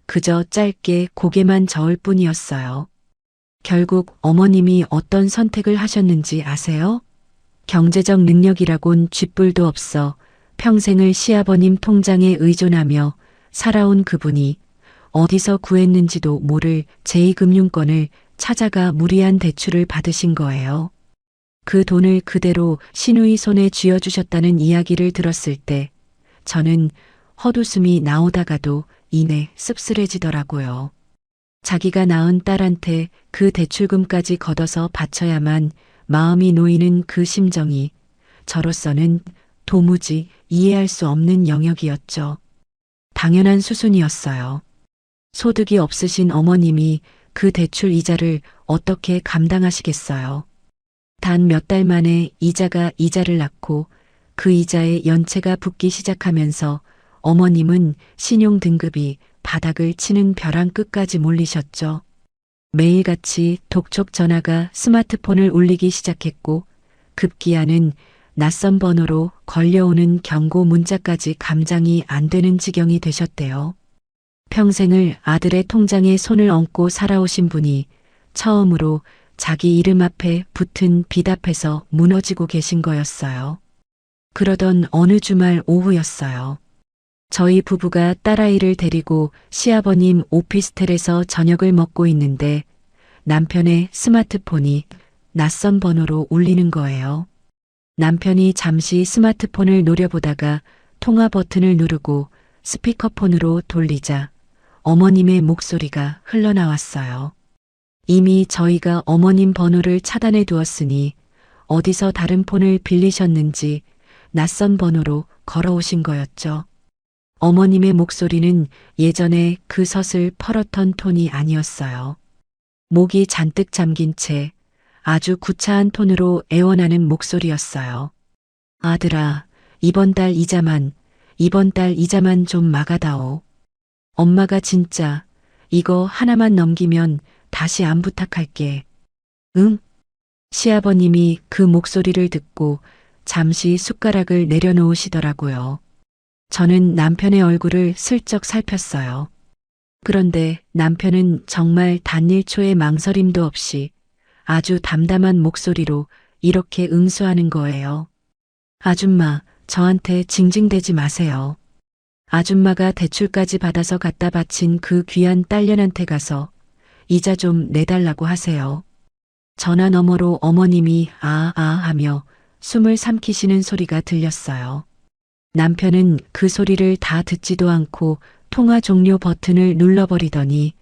그저 짧게 고개만 저을 뿐이었어요. 결국 어머님이 어떤 선택을 하셨는지 아세요? 경제적 능력이라곤 쥐뿔도 없어 평생을 시아버님 통장에 의존하며 살아온 그분이 어디서 구했는지도 모를 제2금융권을 찾아가 무리한 대출을 받으신 거예요. 그 돈을 그대로 신우이 손에 쥐어주셨다는 이야기를 들었을 때 저는 헛웃음이 나오다가도 이내 씁쓸해지더라고요. 자기가 낳은 딸한테 그 대출금까지 걷어서 바쳐야만 마음이 놓이는 그 심정이 저로서는 도무지 이해할 수 없는 영역이었죠. 당연한 수순이었어요. 소득이 없으신 어머님이 그 대출 이자를 어떻게 감당하시겠어요. 단 몇 달 만에 이자가 이자를 낳고 그 이자에 연체가 붙기 시작하면서 어머님은 신용 등급이 바닥을 치는 벼랑 끝까지 몰리셨죠. 매일같이 독촉 전화가 스마트폰을 울리기 시작했고 급기야는 낯선 번호로 걸려오는 경고 문자까지 감당이 안 되는 지경이 되셨대요. 평생을 아들의 통장에 손을 얹고 살아오신 분이 처음으로 자기 이름 앞에 붙은 빚 앞에서 무너지고 계신 거였어요. 그러던 어느 주말 오후였어요. 저희 부부가 딸아이를 데리고 시아버님 오피스텔에서 저녁을 먹고 있는데 남편의 스마트폰이 낯선 번호로 울리는 거예요. 남편이 잠시 스마트폰을 노려보다가 통화 버튼을 누르고 스피커폰으로 돌리자 어머님의 목소리가 흘러나왔어요. 이미 저희가 어머님 번호를 차단해 두었으니 어디서 다른 폰을 빌리셨는지 낯선 번호로 걸어오신 거였죠. 어머님의 목소리는 예전에 그 서슬 퍼렇던 톤이 아니었어요. 목이 잔뜩 잠긴 채 아주 구차한 톤으로 애원하는 목소리였어요. 아들아, 이번 달 이자만 좀 막아다오. 엄마가 진짜 이거 하나만 넘기면 다시 안 부탁할게. 응? 시아버님이 그 목소리를 듣고 잠시 숟가락을 내려놓으시더라고요. 저는 남편의 얼굴을 슬쩍 살폈어요. 그런데 남편은 정말 단 1초의 망설임도 없이 아주 담담한 목소리로 이렇게 응수하는 거예요. 아줌마, 저한테 징징대지 마세요. 아줌마가 대출까지 받아서 갖다 바친 그 귀한 딸년한테 가서 이자 좀 내달라고 하세요. 전화 너머로 어머님이 아아 하며 숨을 삼키시는 소리가 들렸어요. 남편은 그 소리를 다 듣지도 않고 통화 종료 버튼을 눌러버리더니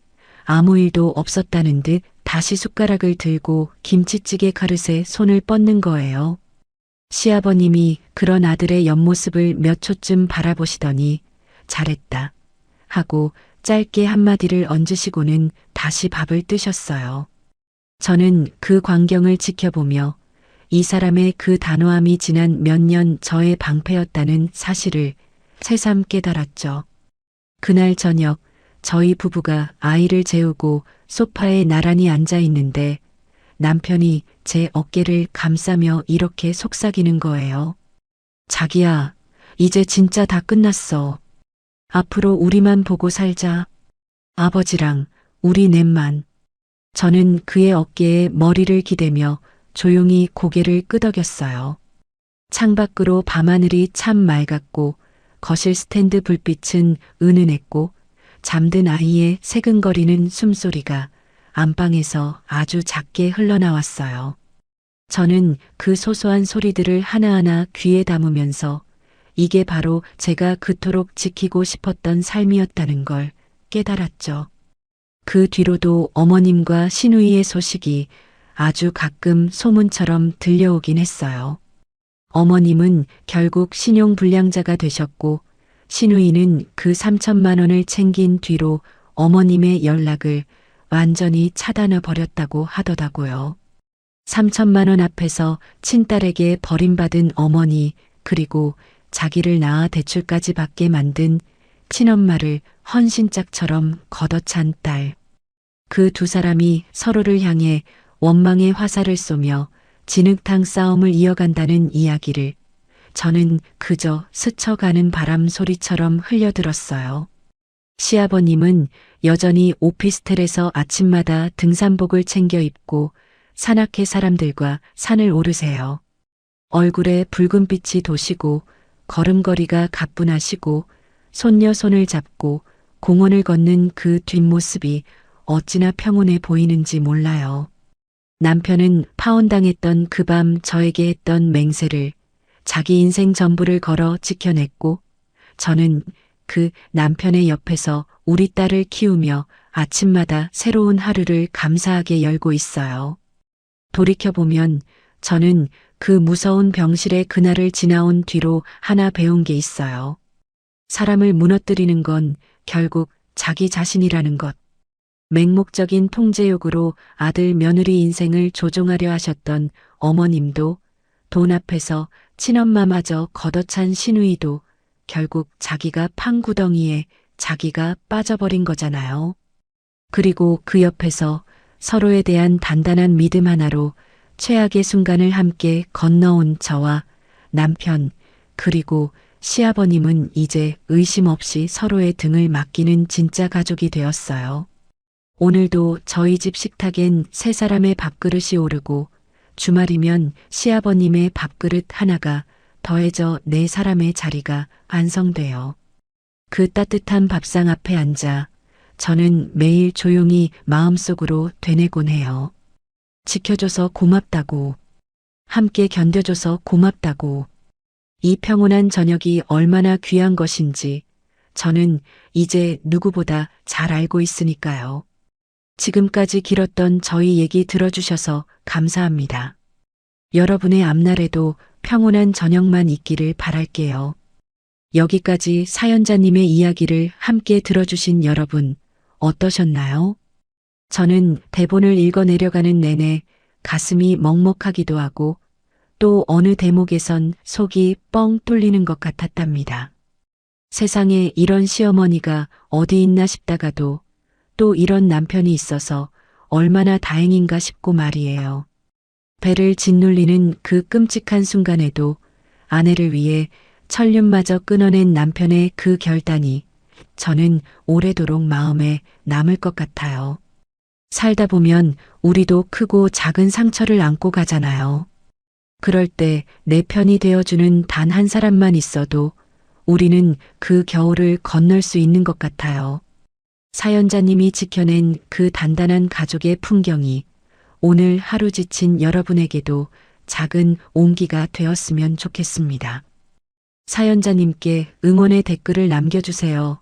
아무 일도 없었다는 듯 다시 숟가락을 들고 김치찌개 그릇에 손을 뻗는 거예요. 시아버님이 그런 아들의 옆모습을 몇 초쯤 바라보시더니 잘했다 하고 짧게 한마디를 얹으시고는 다시 밥을 뜨셨어요. 저는 그 광경을 지켜보며 이 사람의 그 단호함이 지난 몇 년 저의 방패였다는 사실을 새삼 깨달았죠. 그날 저녁 저희 부부가 아이를 재우고 소파에 나란히 앉아 있는데 남편이 제 어깨를 감싸며 이렇게 속삭이는 거예요. 자기야, 이제 진짜 다 끝났어. 앞으로 우리만 보고 살자. 아버지랑 우리 넷만. 저는 그의 어깨에 머리를 기대며 조용히 고개를 끄덕였어요. 창밖으로 밤하늘이 참 맑았고 거실 스탠드 불빛은 은은했고 잠든 아이의 새근거리는 숨소리가 안방에서 아주 작게 흘러나왔어요. 저는 그 소소한 소리들을 하나하나 귀에 담으면서 이게 바로 제가 그토록 지키고 싶었던 삶이었다는 걸 깨달았죠. 그 뒤로도 어머님과 시누이의 소식이 아주 가끔 소문처럼 들려오긴 했어요. 어머님은 결국 신용불량자가 되셨고 시누이는 그 3천만 원을 챙긴 뒤로 어머님의 연락을 완전히 차단해 버렸다고 하더라고요. 3천만 원 앞에서 친딸에게 버림받은 어머니, 그리고 자기를 낳아 대출까지 받게 만든 친엄마를 헌신짝처럼 걷어찬 딸. 그 두 사람이 서로를 향해 원망의 화살을 쏘며 진흙탕 싸움을 이어간다는 이야기를 저는 그저 스쳐가는 바람 소리처럼 흘려들었어요. 시아버님은 여전히 오피스텔에서 아침마다 등산복을 챙겨 입고 산악회 사람들과 산을 오르세요. 얼굴에 붉은빛이 도시고 걸음걸이가 가뿐하시고 손녀 손을 잡고 공원을 걷는 그 뒷모습이 어찌나 평온해 보이는지 몰라요. 남편은 파혼당했던 그 밤 저에게 했던 맹세를 자기 인생 전부를 걸어 지켜냈고 저는 그 남편의 옆에서 우리 딸을 키우며 아침마다 새로운 하루를 감사하게 열고 있어요. 돌이켜보면 저는 그 무서운 병실의 그날을 지나온 뒤로 하나 배운 게 있어요. 사람을 무너뜨리는 건 결국 자기 자신이라는 것. 맹목적인 통제욕으로 아들 며느리 인생을 조종하려 하셨던 어머님도, 돈 앞에서 친엄마마저 걷어찬 시누이도 결국 자기가 판 구덩이에 자기가 빠져버린 거잖아요. 그리고 그 옆에서 서로에 대한 단단한 믿음 하나로 최악의 순간을 함께 건너온 저와 남편, 그리고 시아버님은 이제 의심 없이 서로의 등을 맡기는 진짜 가족이 되었어요. 오늘도 저희 집 식탁엔 세 사람의 밥그릇이 오르고 주말이면 시아버님의 밥그릇 하나가 더해져 네 사람의 자리가 완성돼요. 그 따뜻한 밥상 앞에 앉아 저는 매일 조용히 마음속으로 되뇌곤 해요. 지켜줘서 고맙다고, 함께 견뎌줘서 고맙다고, 이 평온한 저녁이 얼마나 귀한 것인지 저는 이제 누구보다 잘 알고 있으니까요. 지금까지 길었던 저희 얘기 들어주셔서 감사합니다. 여러분의 앞날에도 평온한 저녁만 있기를 바랄게요. 여기까지 사연자님의 이야기를 함께 들어주신 여러분, 어떠셨나요? 저는 대본을 읽어내려가는 내내 가슴이 먹먹하기도 하고 또 어느 대목에선 속이 뻥 뚫리는 것 같았답니다. 세상에 이런 시어머니가 어디 있나 싶다가도 또 이런 남편이 있어서 얼마나 다행인가 싶고 말이에요. 배를 짓눌리는 그 끔찍한 순간에도 아내를 위해 천륜마저 끊어낸 남편의 그 결단이 저는 오래도록 마음에 남을 것 같아요. 살다 보면 우리도 크고 작은 상처를 안고 가잖아요. 그럴 때 내 편이 되어주는 단 한 사람만 있어도 우리는 그 겨울을 건널 수 있는 것 같아요. 사연자님이 지켜낸 그 단단한 가족의 풍경이 오늘 하루 지친 여러분에게도 작은 온기가 되었으면 좋겠습니다. 사연자님께 응원의 댓글을 남겨주세요.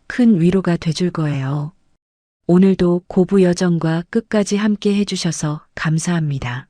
큰 위로가 돼줄 거예요. 오늘도 고부 여정과 끝까지 함께 해주셔서 감사합니다.